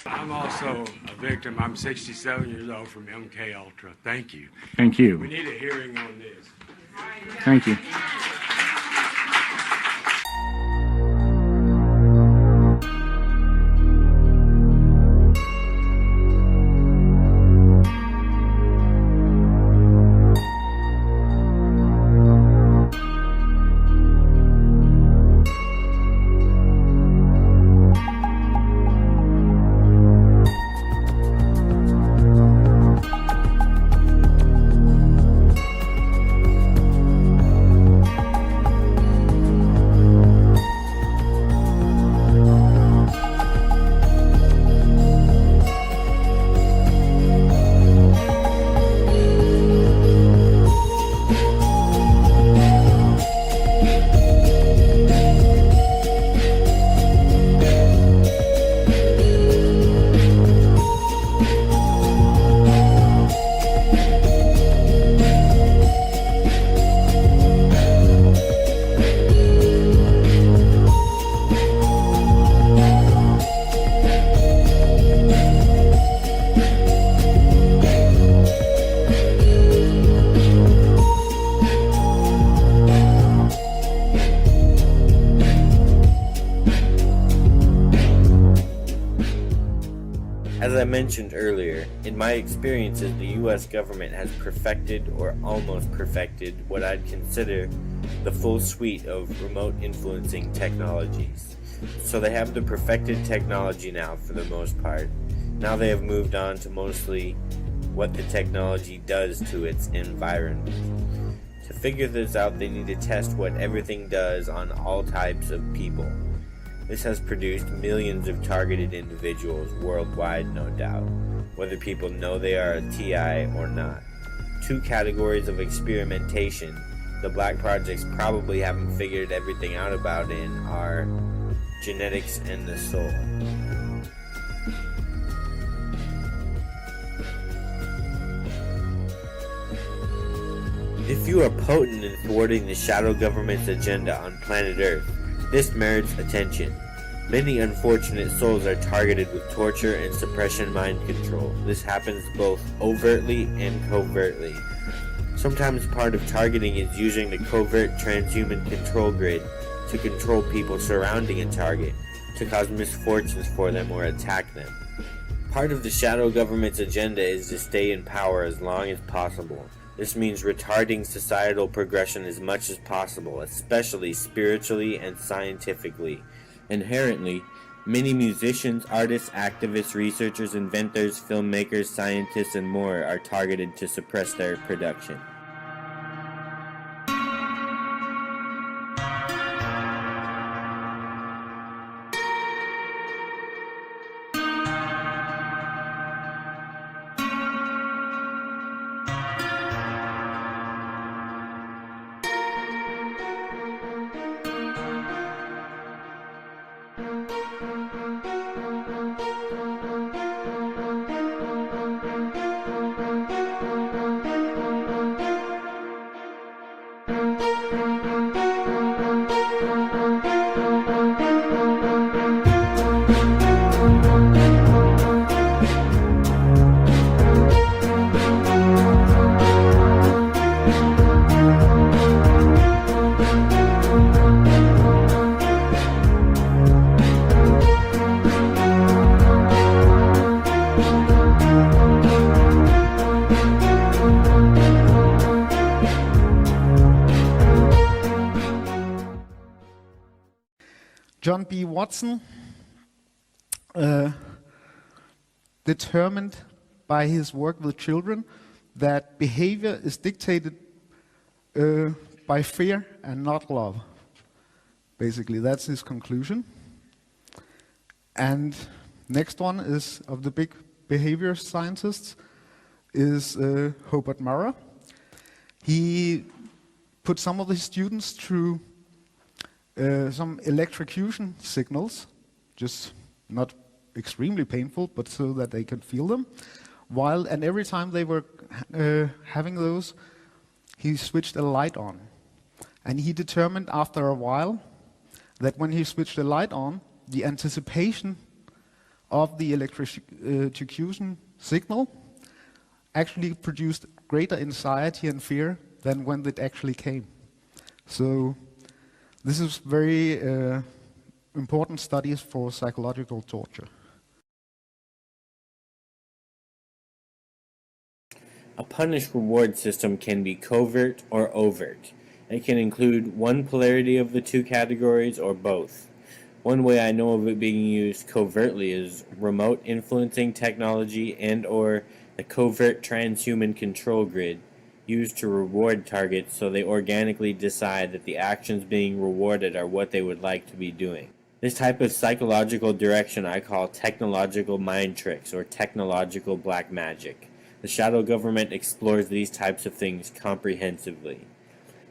Speaker 30: I'm also a victim. I'm 67 years old from MK Ultra. Thank you.
Speaker 31: Thank you.
Speaker 30: We need a hearing on this.
Speaker 31: Thank you.
Speaker 1: As I mentioned earlier, in my experiences, the US government has perfected or almost perfected what I'd consider the full suite of remote influencing technologies. So they have the perfected technology now for the most part. Now they have moved on to mostly what the technology does to its environment. To figure this out, they need to test what everything does on all types of people. This has produced millions of targeted individuals worldwide, no doubt, whether people know they are a TI or not. Two categories of experimentation the Black Projects probably haven't figured everything out about in are genetics and the soul. If you are potent in thwarting the shadow government's agenda on planet Earth, this merits attention. Many unfortunate souls are targeted with torture and suppression mind control. This happens both overtly and covertly. Sometimes part of targeting is using the covert transhuman control grid to control people surrounding a target, to cause misfortunes for them or attack them. Part of the shadow government's agenda is to stay in power as long as possible. This means retarding societal progression as much as possible, especially spiritually and scientifically. Inherently, many musicians, artists, activists, researchers, inventors, filmmakers, scientists, and more are targeted to suppress their production.
Speaker 3: John B. Watson determined by his work with children that behavior is dictated by fear and not love. Basically, that's his conclusion. And next one is of the big behavior scientists is Hobart Murrah. He put some of his students through some electrocution signals, just not extremely painful, but so that they could feel them. And every time they were having those, he switched a light on. And he determined after a while that when he switched the light on, the anticipation of the electrocution signal actually produced greater anxiety and fear than when it actually came. So this is very important studies for psychological torture.
Speaker 1: A punish-reward system can be covert or overt. It can include one polarity of the two categories or both. One way I know of it being used covertly is remote influencing technology and/or the covert transhuman control grid used to reward targets so they organically decide that the actions being rewarded are what they would like to be doing. This type of psychological direction I call technological mind tricks or technological black magic. The shadow government explores these types of things comprehensively.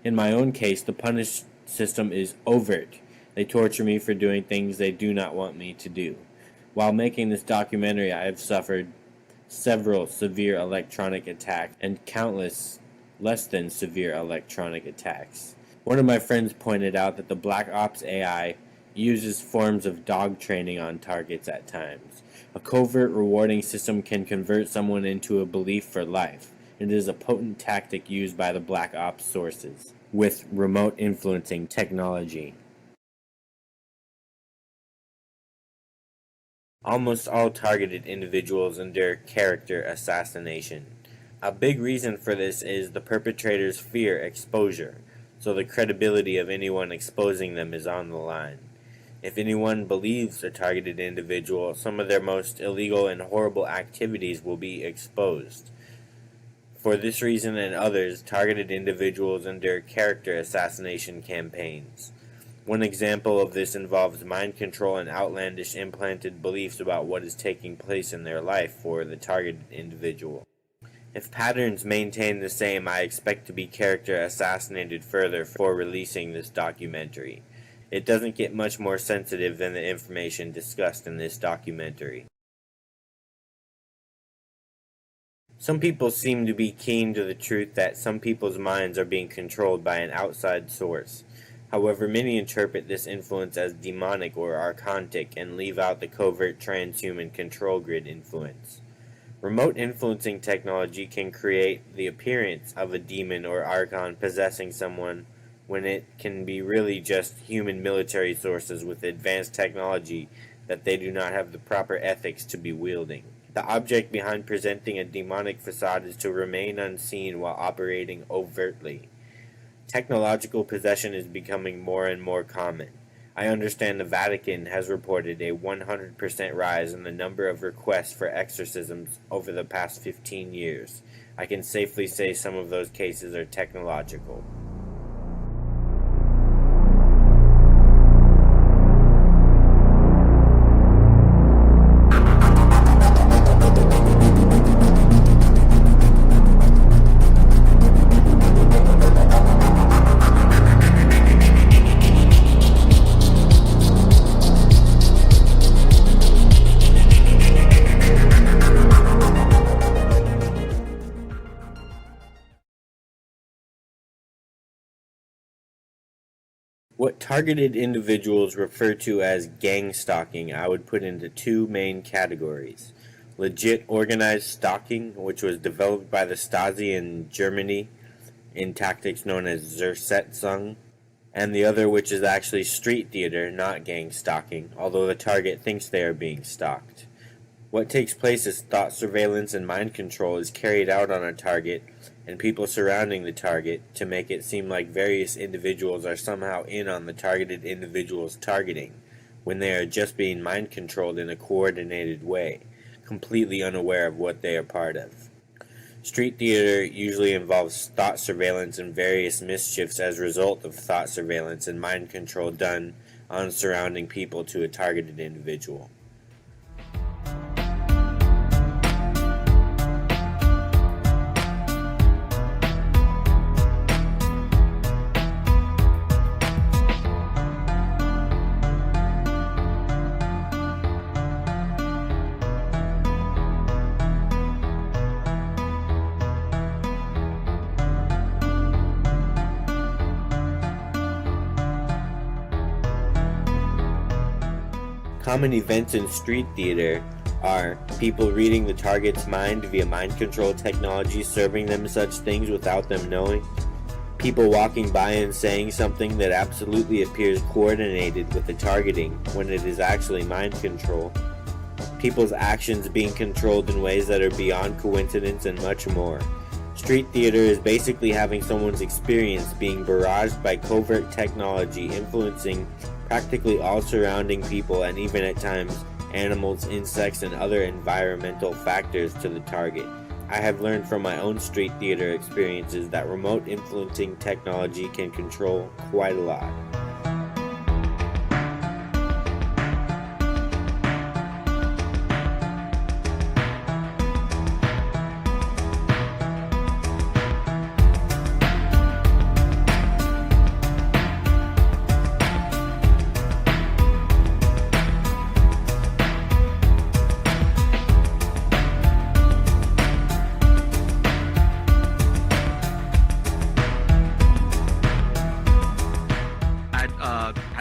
Speaker 1: In my own case, the punish system is overt. They torture me for doing things they do not want me to do. While making this documentary, I have suffered several severe electronic attacks and countless less than severe electronic attacks. One of my friends pointed out that the Black Ops AI uses forms of dog training on targets at times. A covert rewarding system can convert someone into a belief for life. It is a potent tactic used by the Black Ops sources with remote influencing technology. Almost all targeted individuals endure character assassination. A big reason for this is the perpetrators fear exposure, so the credibility of anyone exposing them is on the line. If anyone believes a targeted individual, some of their most illegal and horrible activities will be exposed. For this reason and others, targeted individuals endure character assassination campaigns. One example of this involves mind control and outlandish implanted beliefs about what is taking place in their life for the targeted individual. If patterns maintain the same, I expect to be character assassinated further for releasing this documentary. It doesn't get much more sensitive than the information discussed in this documentary. Some people seem to be keen to the truth that some people's minds are being controlled by an outside source. However, many interpret this influence as demonic or archontic and leave out the covert transhuman control grid influence. Remote influencing technology can create the appearance of a demon or archon possessing someone when it can be really just human military sources with advanced technology that they do not have the proper ethics to be wielding. The object behind presenting a demonic facade is to remain unseen while operating overtly. Technological possession is becoming more and more common. I understand the Vatican has reported a 100% rise in the number of requests for exorcisms over the past 15 years. I can safely say some of those cases are technological. What targeted individuals refer to as GangStalking I would put into two main categories. Legit organized stalking, which was developed by the Stasi in Germany in tactics known as Zersetzung, and the other which is actually street theater, not gang stalking, although the target thinks they are being stalked. What takes place as thought surveillance and mind control is carried out on a target and people surrounding the target to make it seem like various individuals are somehow in on the targeted individual's targeting, when they are just being mind controlled in a coordinated way, completely unaware of what they are part of. Street theater usually involves thought surveillance and various mischiefs as a result of thought surveillance and mind control done on surrounding people to a targeted individual. Common events in street theater are people reading the target's mind via mind control technology serving them such things without them knowing, people walking by and saying something that absolutely appears coordinated with the targeting when it is actually mind control, people's actions being controlled in ways that are beyond coincidence, and much more. Street theater is basically having someone's experience being barraged by covert technology influencing practically all surrounding people and even at times animals, insects, and other environmental factors to the target. I have learned from my own street theater experiences that remote influencing technology can control quite a lot.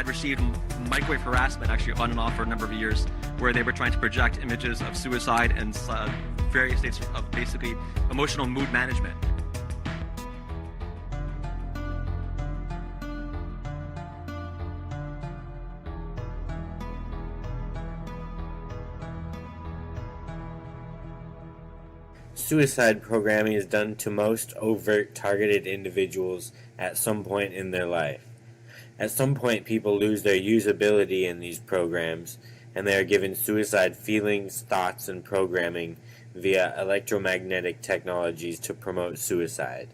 Speaker 19: Received microwave harassment actually on and off for a number of years, where they were trying to project images of suicide and various states of basically emotional mood management.
Speaker 1: suicide programming is done to most overt targeted individuals at some point in their life. At some point, people lose their usability in these programs, and they are given suicide feelings, thoughts, and programming via electromagnetic technologies to promote suicide.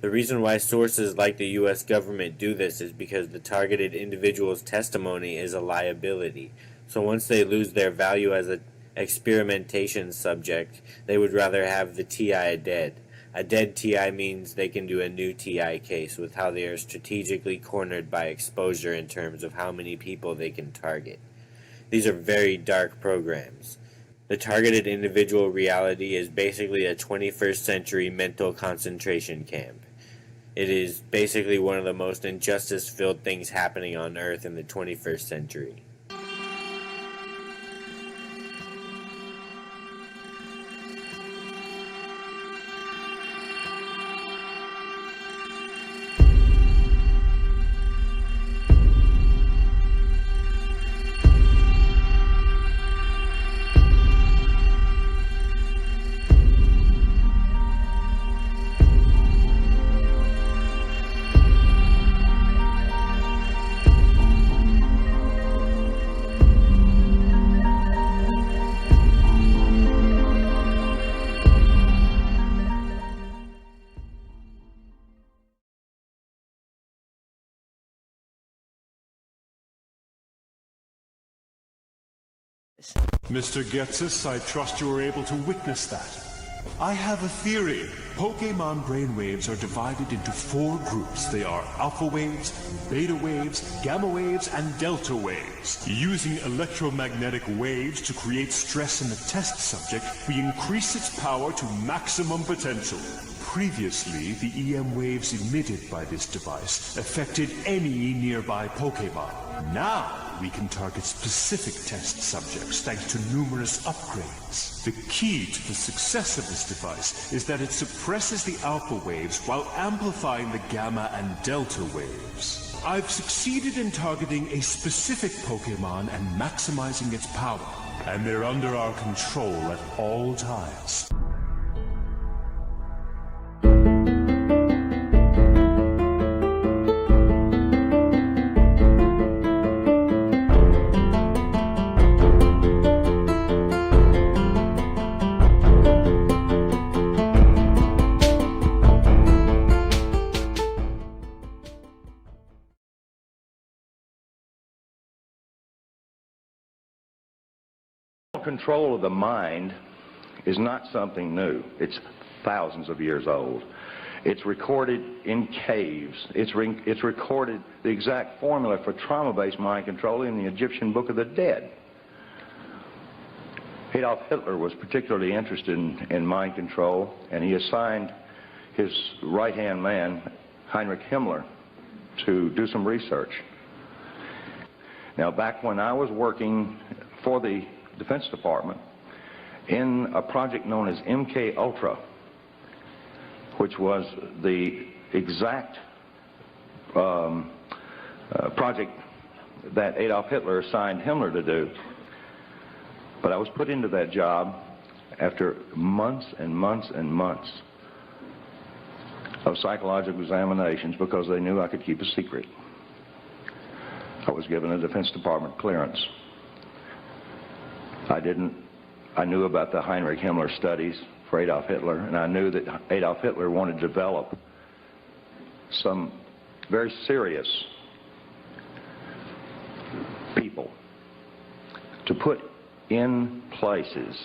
Speaker 1: The reason why sources like the U.S. government do this is because the targeted individual's testimony is a liability. So once they lose their value as an experimentation subject, they would rather have the TI dead. A dead TI means they can do a new TI case with how they are strategically cornered by exposure in terms of how many people they can target. These are very dark programs. The targeted individual reality is basically a 21st century mental concentration camp. It is basically one of the most injustice-filled things happening on Earth in the 21st century.
Speaker 7: Mr. Getsis, I trust you were able to witness that. I have a theory. Pokemon brainwaves are divided into 4 groups. They are alpha waves, beta waves, gamma waves, and delta waves. Using electromagnetic waves to create stress in the test subject, we increase its power to maximum potential. Previously, the EM waves emitted by this device affected any nearby Pokemon. Now, we can target specific test subjects thanks to numerous upgrades. The key to the success of this device is that it suppresses the alpha waves while amplifying the gamma and delta waves. I've succeeded in targeting a specific Pokemon and maximizing its power, and they're under our control at all times.
Speaker 8: Control of the mind is not something new. It's thousands of years old. It's recorded in caves. It's recorded the exact formula for trauma-based mind control in the Egyptian Book of the Dead. Adolf Hitler was particularly interested in mind control, and he assigned his right-hand man, Heinrich Himmler, to do some research. Now, back when I was working for the Defense Department in a project known as MK Ultra, which was the exact project that Adolf Hitler assigned Himmler to do. But I was put into that job after months and months and months of psychological examinations because they knew I could keep a secret. I was given a Defense Department clearance. I knew about the Heinrich Himmler studies for Adolf Hitler, and I knew that Adolf Hitler wanted to develop some very serious people to put in places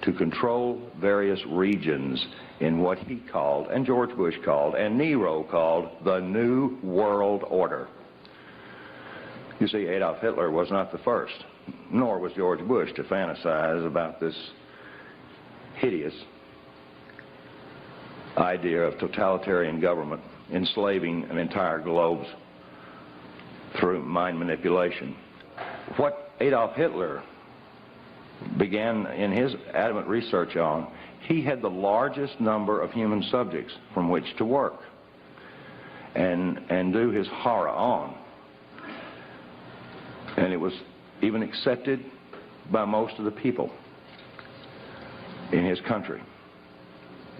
Speaker 8: to control various regions in what he called, and George Bush called, and Nero called, the New World Order. You see, Adolf Hitler was not the first, nor was George Bush, to fantasize about this hideous idea of totalitarian government enslaving an entire globe through mind manipulation. What Adolf Hitler began in his adamant research on, he had the largest number of human subjects from which to work and do his horror on. And it was even accepted by most of the people in his country.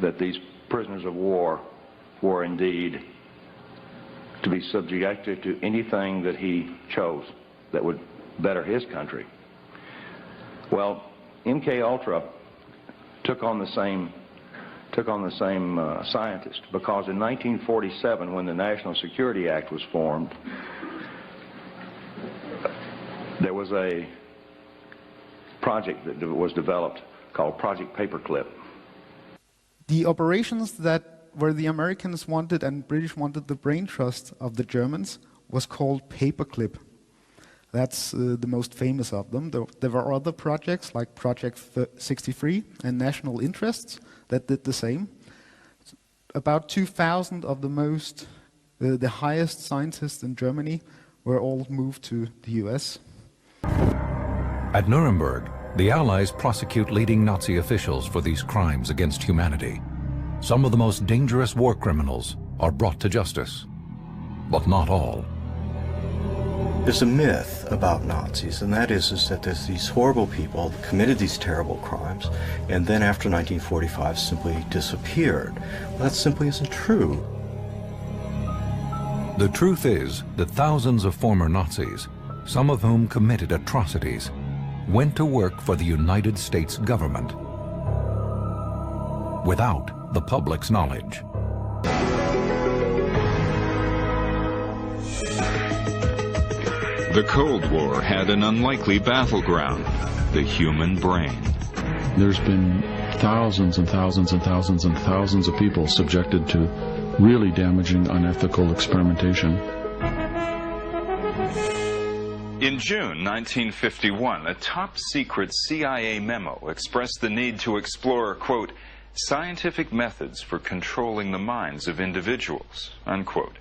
Speaker 8: that these prisoners of war were indeed to be subjected to anything that he chose that would better his country. Well, MK Ultra took on the same scientist, because in 1947, when the National Security Act was formed, there was a project that was developed called Project Paperclip.
Speaker 3: The operations that where the Americans wanted and British wanted the brain trust of the Germans was called Paperclip. That's the most famous of them. There were other projects like Project 63 and National Interests that did the same. About 2,000 of the highest scientists in Germany were all moved to the US.
Speaker 9: At Nuremberg, the Allies prosecute leading Nazi officials for these crimes against humanity. Some of the most dangerous war criminals are brought to justice, but not all.
Speaker 10: There's a myth about Nazis, and that is that there's these horrible people that committed these terrible crimes, and then after 1945 simply disappeared. Well, that simply isn't true.
Speaker 9: The truth is that thousands of former Nazis, some of whom committed atrocities, went to work for the United States government without the public's knowledge.
Speaker 11: The Cold War had an unlikely battleground, the human brain.
Speaker 12: There's been thousands and thousands and thousands and thousands of people subjected to really damaging, unethical experimentation.
Speaker 11: In June 1951, a top-secret CIA memo expressed the need to explore, quote, scientific methods for controlling the minds of individuals, unquote.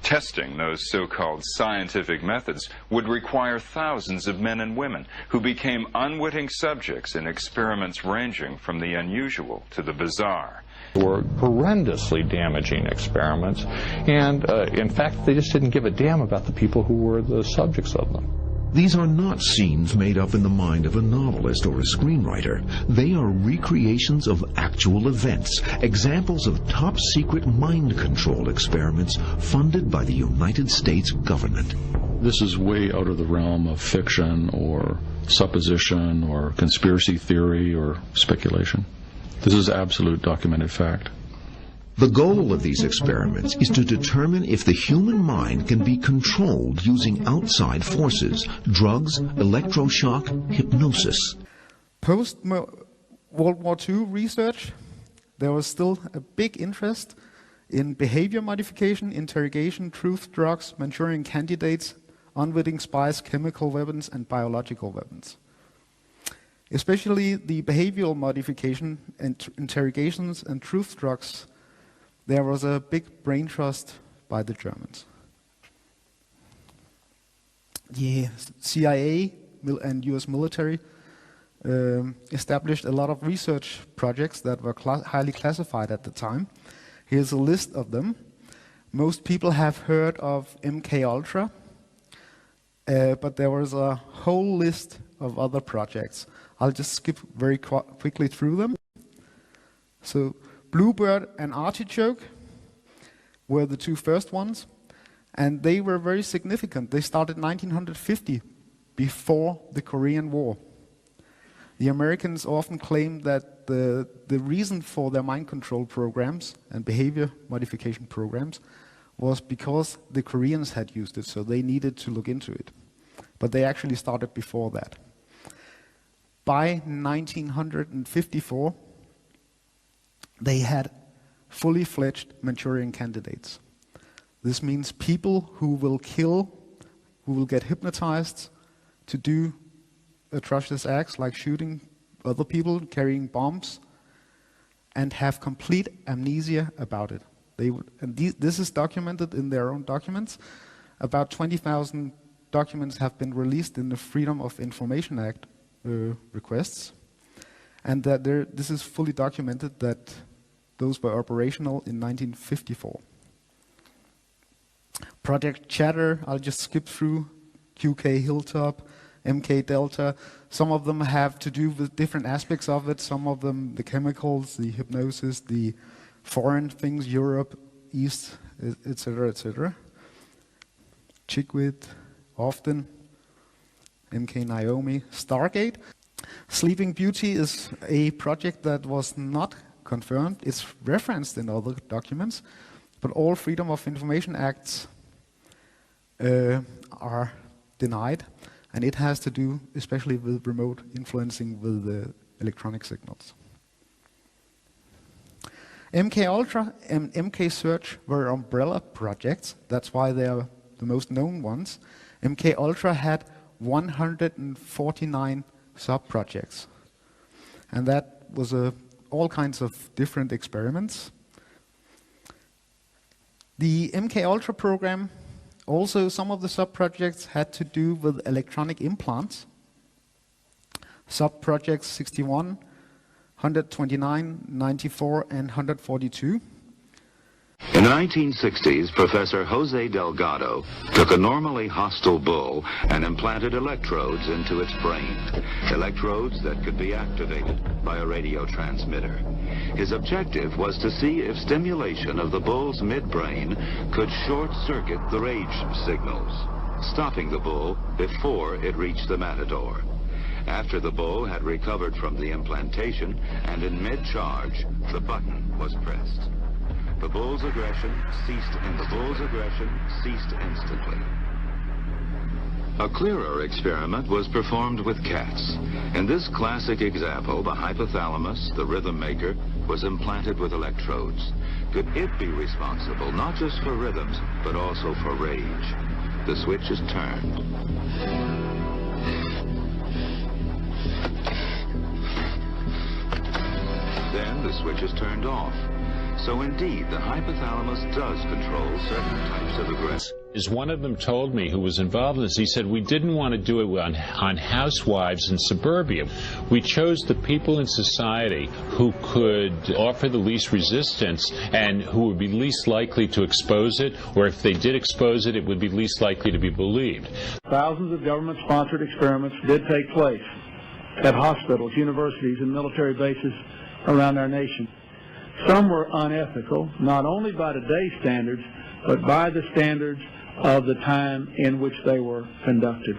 Speaker 11: Testing those so-called scientific methods would require thousands of men and women who became unwitting subjects in experiments ranging from the unusual to the bizarre.
Speaker 13: Were horrendously damaging experiments, and in fact they just didn't give a damn about the people who were the subjects of them.
Speaker 14: These are not scenes made up in the mind of a novelist or a screenwriter. They are recreations of actual events, examples of top-secret mind control experiments funded by the United States government.
Speaker 12: This is way out of the realm of fiction or supposition or conspiracy theory or speculation. This is absolute documented fact.
Speaker 14: The goal of these experiments is to determine if the human mind can be controlled using outside forces, drugs, electroshock, hypnosis.
Speaker 3: Post-World War II research, there was still a big interest in behavior modification, interrogation, truth drugs, Manchurian candidates, unwitting spies, chemical weapons, and biological weapons. Especially the behavioral modification and interrogations and truth drugs, there was a big brain trust by the Germans. The CIA and US military established a lot of research projects that were highly classified at the time. Here's a list of them. Most people have heard of MK Ultra, but there was a whole list of other projects. I'll just skip very quickly through them. So, Bluebird and Artichoke were the two first ones, and they were very significant. They started in 1950, before the Korean War. The Americans often claimed that the reason for their mind control programs and behavior modification programs was because the Koreans had used it, so they needed to look into it. But they actually started before that. By 1954, they had fully fledged Manchurian candidates. This means people who will kill, who will get hypnotized to do atrocious acts like shooting other people, carrying bombs, and have complete amnesia about it. This is documented in their own documents. About 20,000 documents have been released in the Freedom of Information Act requests, and that this is fully documented that those were operational in 1954. Project Chatter, I'll just skip through. QK Hilltop, MK Delta. Some of them have to do with different aspects of it. Some of them, the chemicals, the hypnosis, the foreign things, Europe, East, etc., etc. Chikwit, often, MK Naomi, Stargate. Sleeping Beauty is a project that was not confirmed. It's referenced in other documents, but all Freedom of Information Acts are denied, and it has to do especially with remote influencing with the electronic signals. MK Ultra and MK Search were umbrella projects. That's why they are the most known ones. MK Ultra had 149 sub-projects, and that was all kinds of different experiments. The MK Ultra program, also some of the sub-projects had to do with electronic implants. Sub-projects 61, 129, 94, and 142.
Speaker 2: In the 1960s, Professor Jose Delgado took a normally hostile bull and implanted electrodes into its brain, electrodes that could be activated by a radio transmitter. His objective was to see if stimulation of the bull's midbrain could short-circuit the rage signals, stopping the bull before it reached the matador. After the bull had recovered from the implantation and in mid-charge, the button was pressed. The bull's aggression ceased instantly. A clearer experiment was performed with cats. In this classic example, the hypothalamus, the rhythm maker, was implanted with electrodes. Could it be responsible not just for rhythms, but also for rage? The switch is turned. Then the switch is turned off. So indeed, the hypothalamus does control certain types of aggression.
Speaker 16: As one of them told me, who was involved in this, he said, we didn't want to do it on housewives in suburbia. We chose the people in society who could offer the least resistance and who would be least likely to expose it, or if they did expose it, it would be least likely to be believed.
Speaker 17: Thousands of government-sponsored experiments did take place at hospitals, universities, and military bases around our nation. Some were unethical, not only by today's standards, but by the standards of the time in which they were conducted.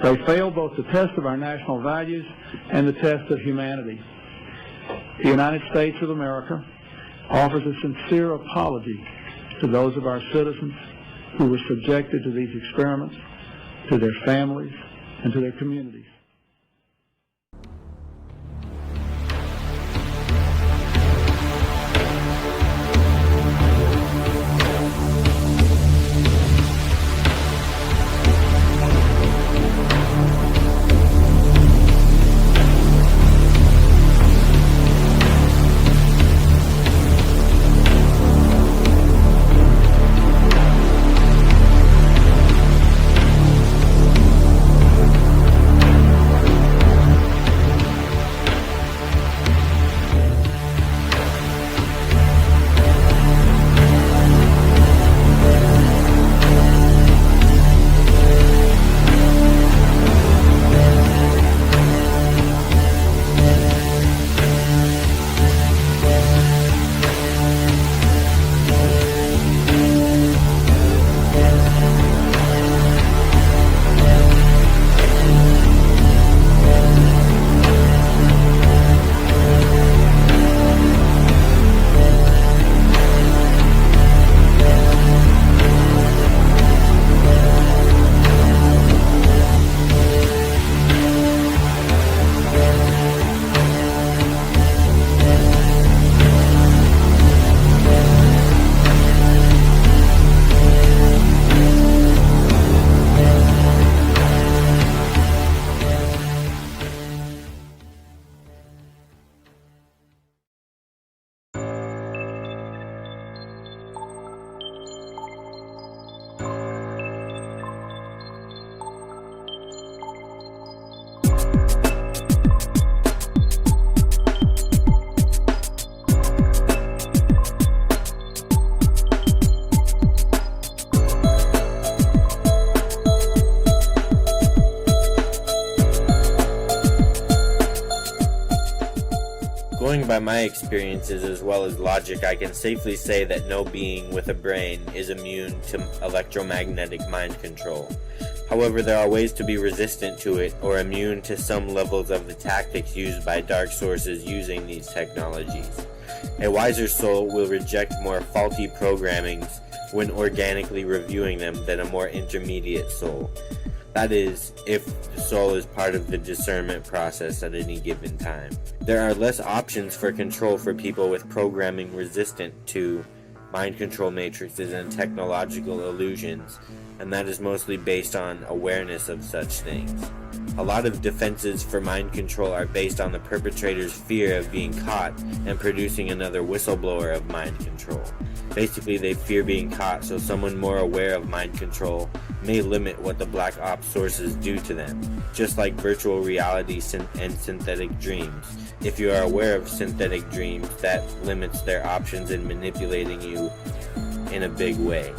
Speaker 17: They failed both the test of our national values and the test of humanity. The United States of America offers a sincere apology to those of our citizens who were subjected to these experiments, to their families, and to their communities.
Speaker 1: Going by my experiences as well as logic, I can safely say that no being with a brain is immune to electromagnetic mind control. However, there are ways to be resistant to it or immune to some levels of the tactics used by dark sources using these technologies. A wiser soul will reject more faulty programmings when organically reviewing them than a more intermediate soul. That is, if the soul is part of the discernment process at any given time. There are less options for control for people with programming resistant to mind control matrices and technological illusions, and that is mostly based on awareness of such things. A lot of defenses for mind control are based on the perpetrator's fear of being caught and producing another whistleblower of mind control. Basically, they fear being caught, so someone more aware of mind control may limit what the black ops sources do to them, just like virtual reality and synthetic dreams. If you are aware of synthetic dreams, that limits their options in manipulating you in a big way.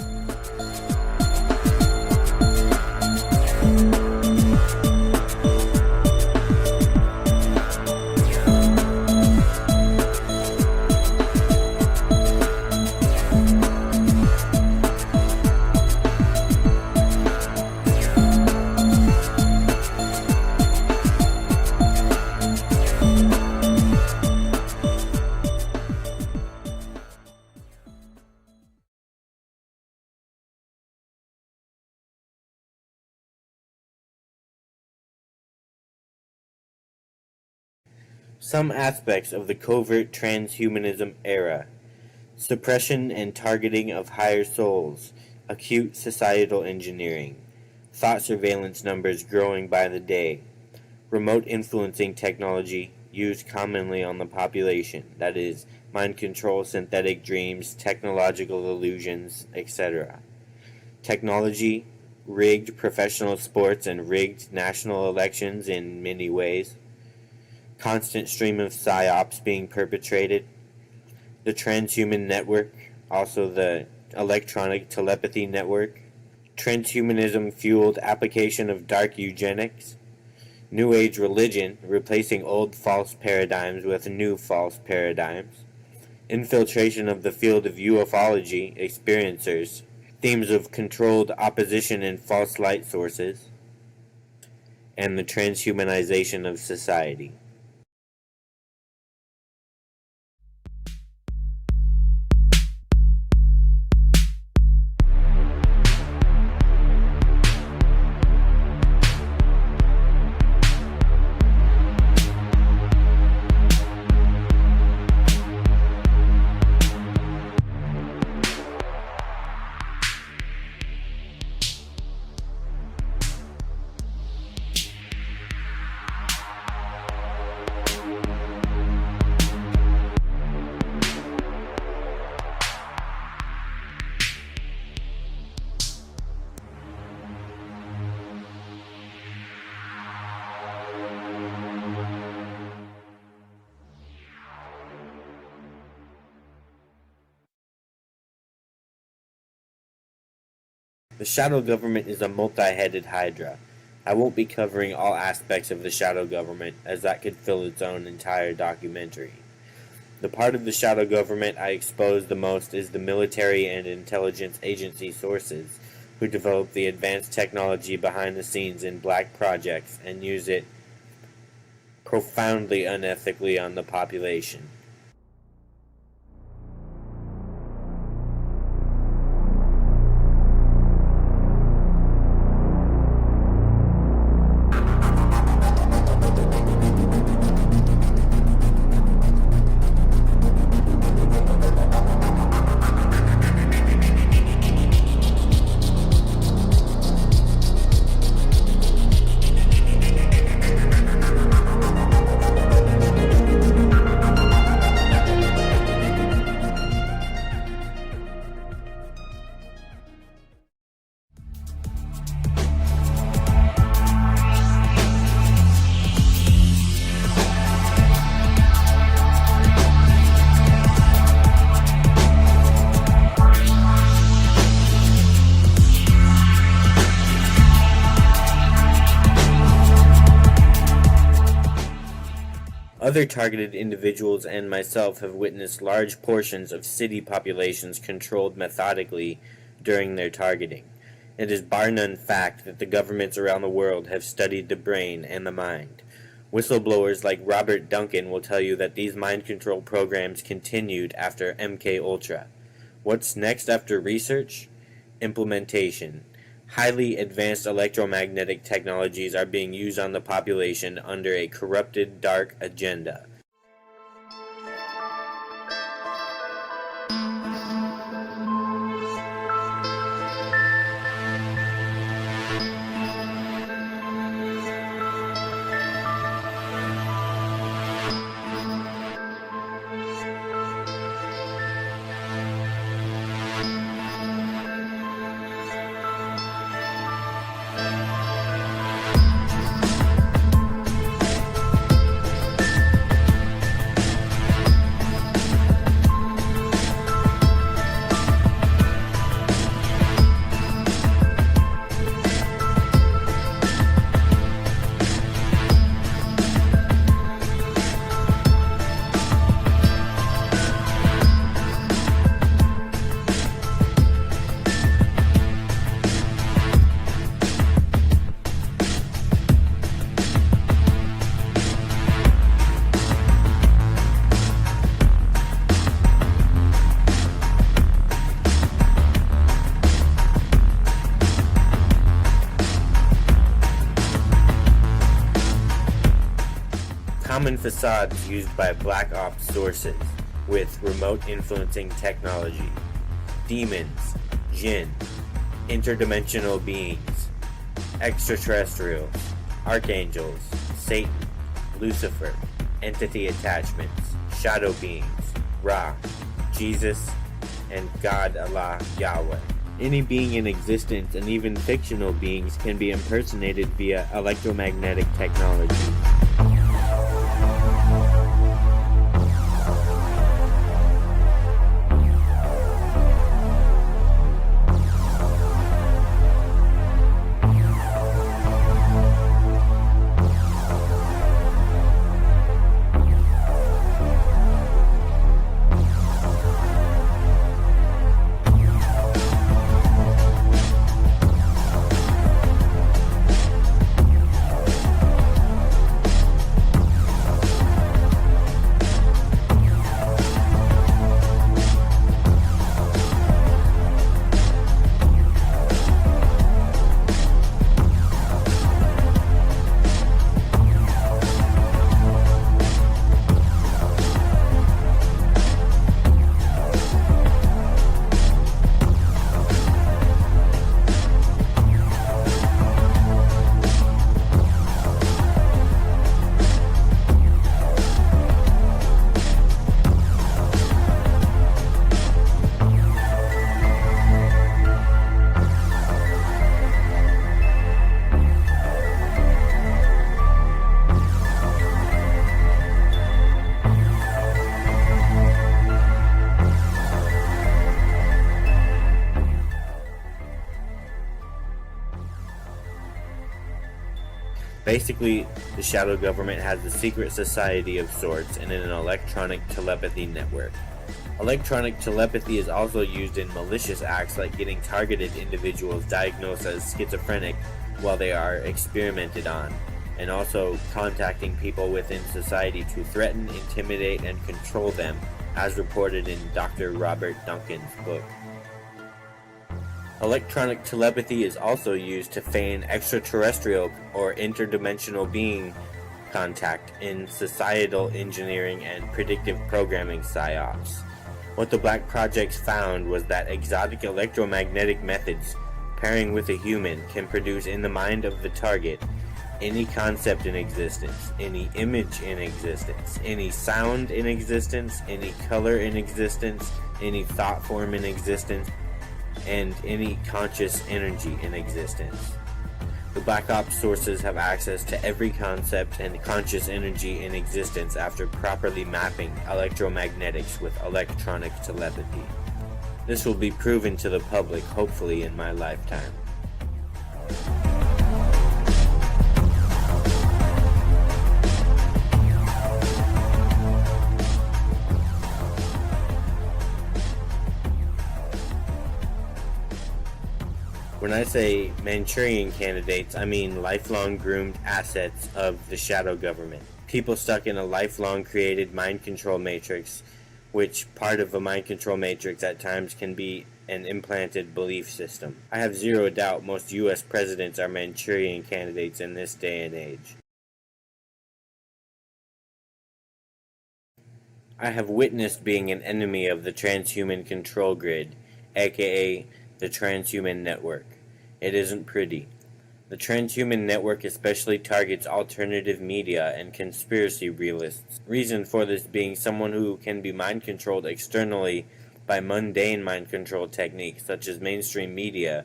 Speaker 1: Some aspects of the covert transhumanism era: suppression and targeting of higher souls, acute societal engineering, thought surveillance numbers growing by the day, remote influencing technology used commonly on the population, that is, mind control, synthetic dreams, technological illusions, etc. Technology, rigged professional sports and rigged national elections in many ways. Constant stream of psyops being perpetrated. The transhuman network, also the electronic telepathy network. Transhumanism fueled application of dark eugenics. New Age religion replacing old false paradigms with new false paradigms. Infiltration of the field of ufology experiencers. Themes of controlled opposition and false light sources. And the transhumanization of society. The shadow government is a multi-headed hydra. I won't be covering all aspects of the shadow government, as that could fill its own entire documentary. The part of the shadow government I expose the most is the military and intelligence agency sources, who develop the advanced technology behind the scenes in black projects and use it profoundly unethically on the population. Other targeted individuals and myself have witnessed large portions of city populations controlled methodically during their targeting. It is bar none fact that the governments around the world have studied the brain and the mind. Whistleblowers like Robert Duncan will tell you that these mind control programs continued after MKUltra. What's next after research? Implementation. Highly advanced electromagnetic technologies are being used on the population under a corrupted dark agenda. Common facades used by Black Ops sources with remote influencing technology. Demons, jinn, interdimensional beings, extraterrestrials, archangels, Satan, Lucifer, entity attachments, shadow beings, Ra, Jesus, and God Allah Yahweh. Any being in existence and even fictional beings can be impersonated via electromagnetic technology. Basically, the shadow government has a secret society of sorts and an electronic telepathy network. Electronic telepathy is also used in malicious acts like getting targeted individuals diagnosed as schizophrenic while they are experimented on, and also contacting people within society to threaten, intimidate, and control them, as reported in Dr. Robert Duncan's book. Electronic telepathy is also used to feign extraterrestrial or interdimensional being contact in societal engineering and predictive programming psyops. What the Black Projects found was that exotic electromagnetic methods pairing with a human can produce in the mind of the target any concept in existence, any image in existence, any sound in existence, any color in existence, any thought form in existence, and any conscious energy in existence. The Black Ops sources have access to every concept and conscious energy in existence after properly mapping electromagnetics with electronic telepathy. This will be proven to the public hopefully in my lifetime. I say Manchurian candidates, I mean lifelong groomed assets of the shadow government. People stuck in a lifelong created mind control matrix, which part of a mind control matrix at times can be an implanted belief system. I have zero doubt most US presidents are Manchurian candidates in this day and age. I have witnessed being an enemy of the transhuman control grid, aka the transhuman network. It isn't pretty. The transhuman network especially targets alternative media and conspiracy realists. Reason for this being someone who can be mind controlled externally by mundane mind control techniques such as mainstream media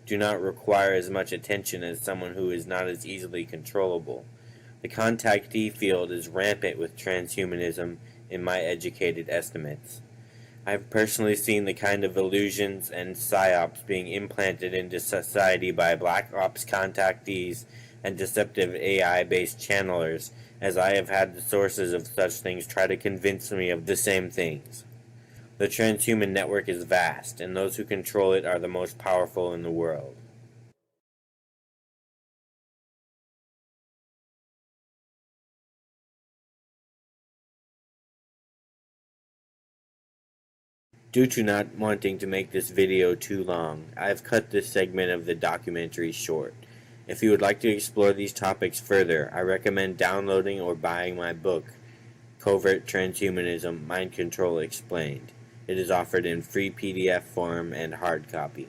Speaker 1: do not require as much attention as someone who is not as easily controllable. The contactee field is rampant with transhumanism in my educated estimates. I have personally seen the kind of illusions and psyops being implanted into society by black ops contactees and deceptive AI-based channelers, as I have had the sources of such things try to convince me of the same things. The transhuman network is vast, and those who control it are the most powerful in the world. Due to not wanting to make this video too long, I have cut this segment of the documentary short. If you would like to explore these topics further, I recommend downloading or buying my book, Covert Transhumanism, Mind Control Explained. It is offered in free PDF form and hard copy.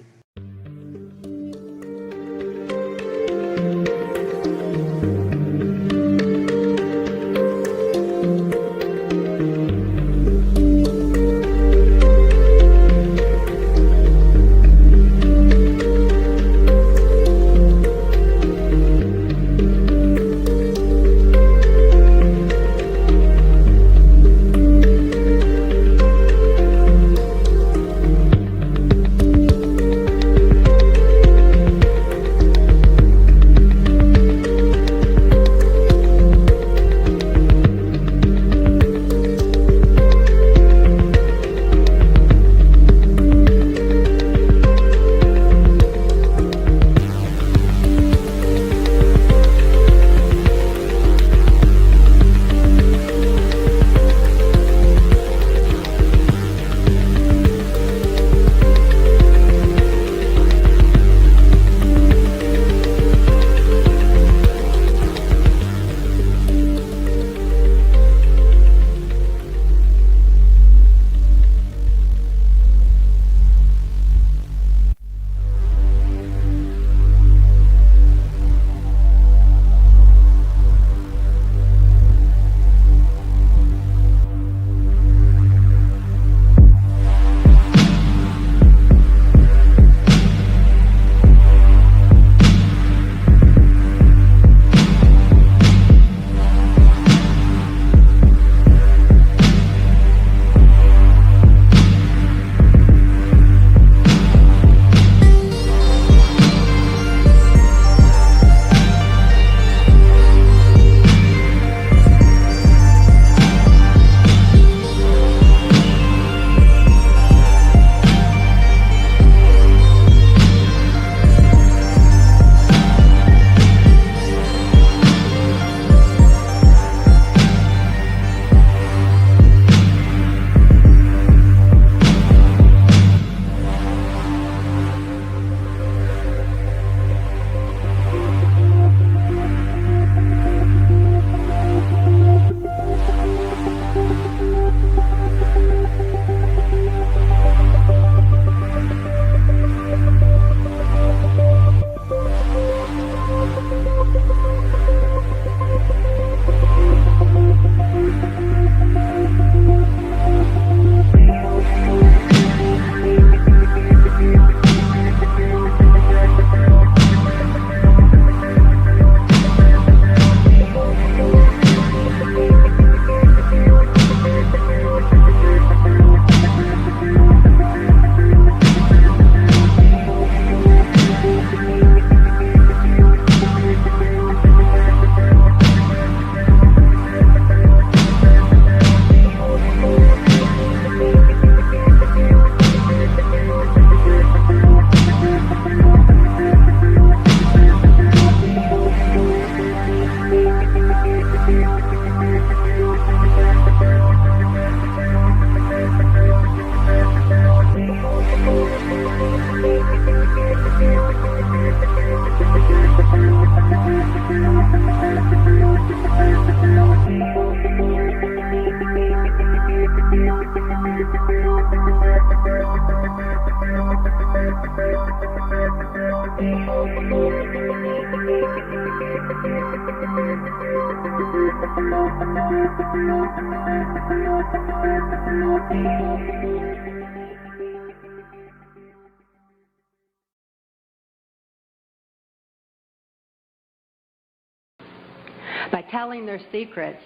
Speaker 15: By telling their secrets,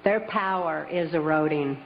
Speaker 15: their power is eroding.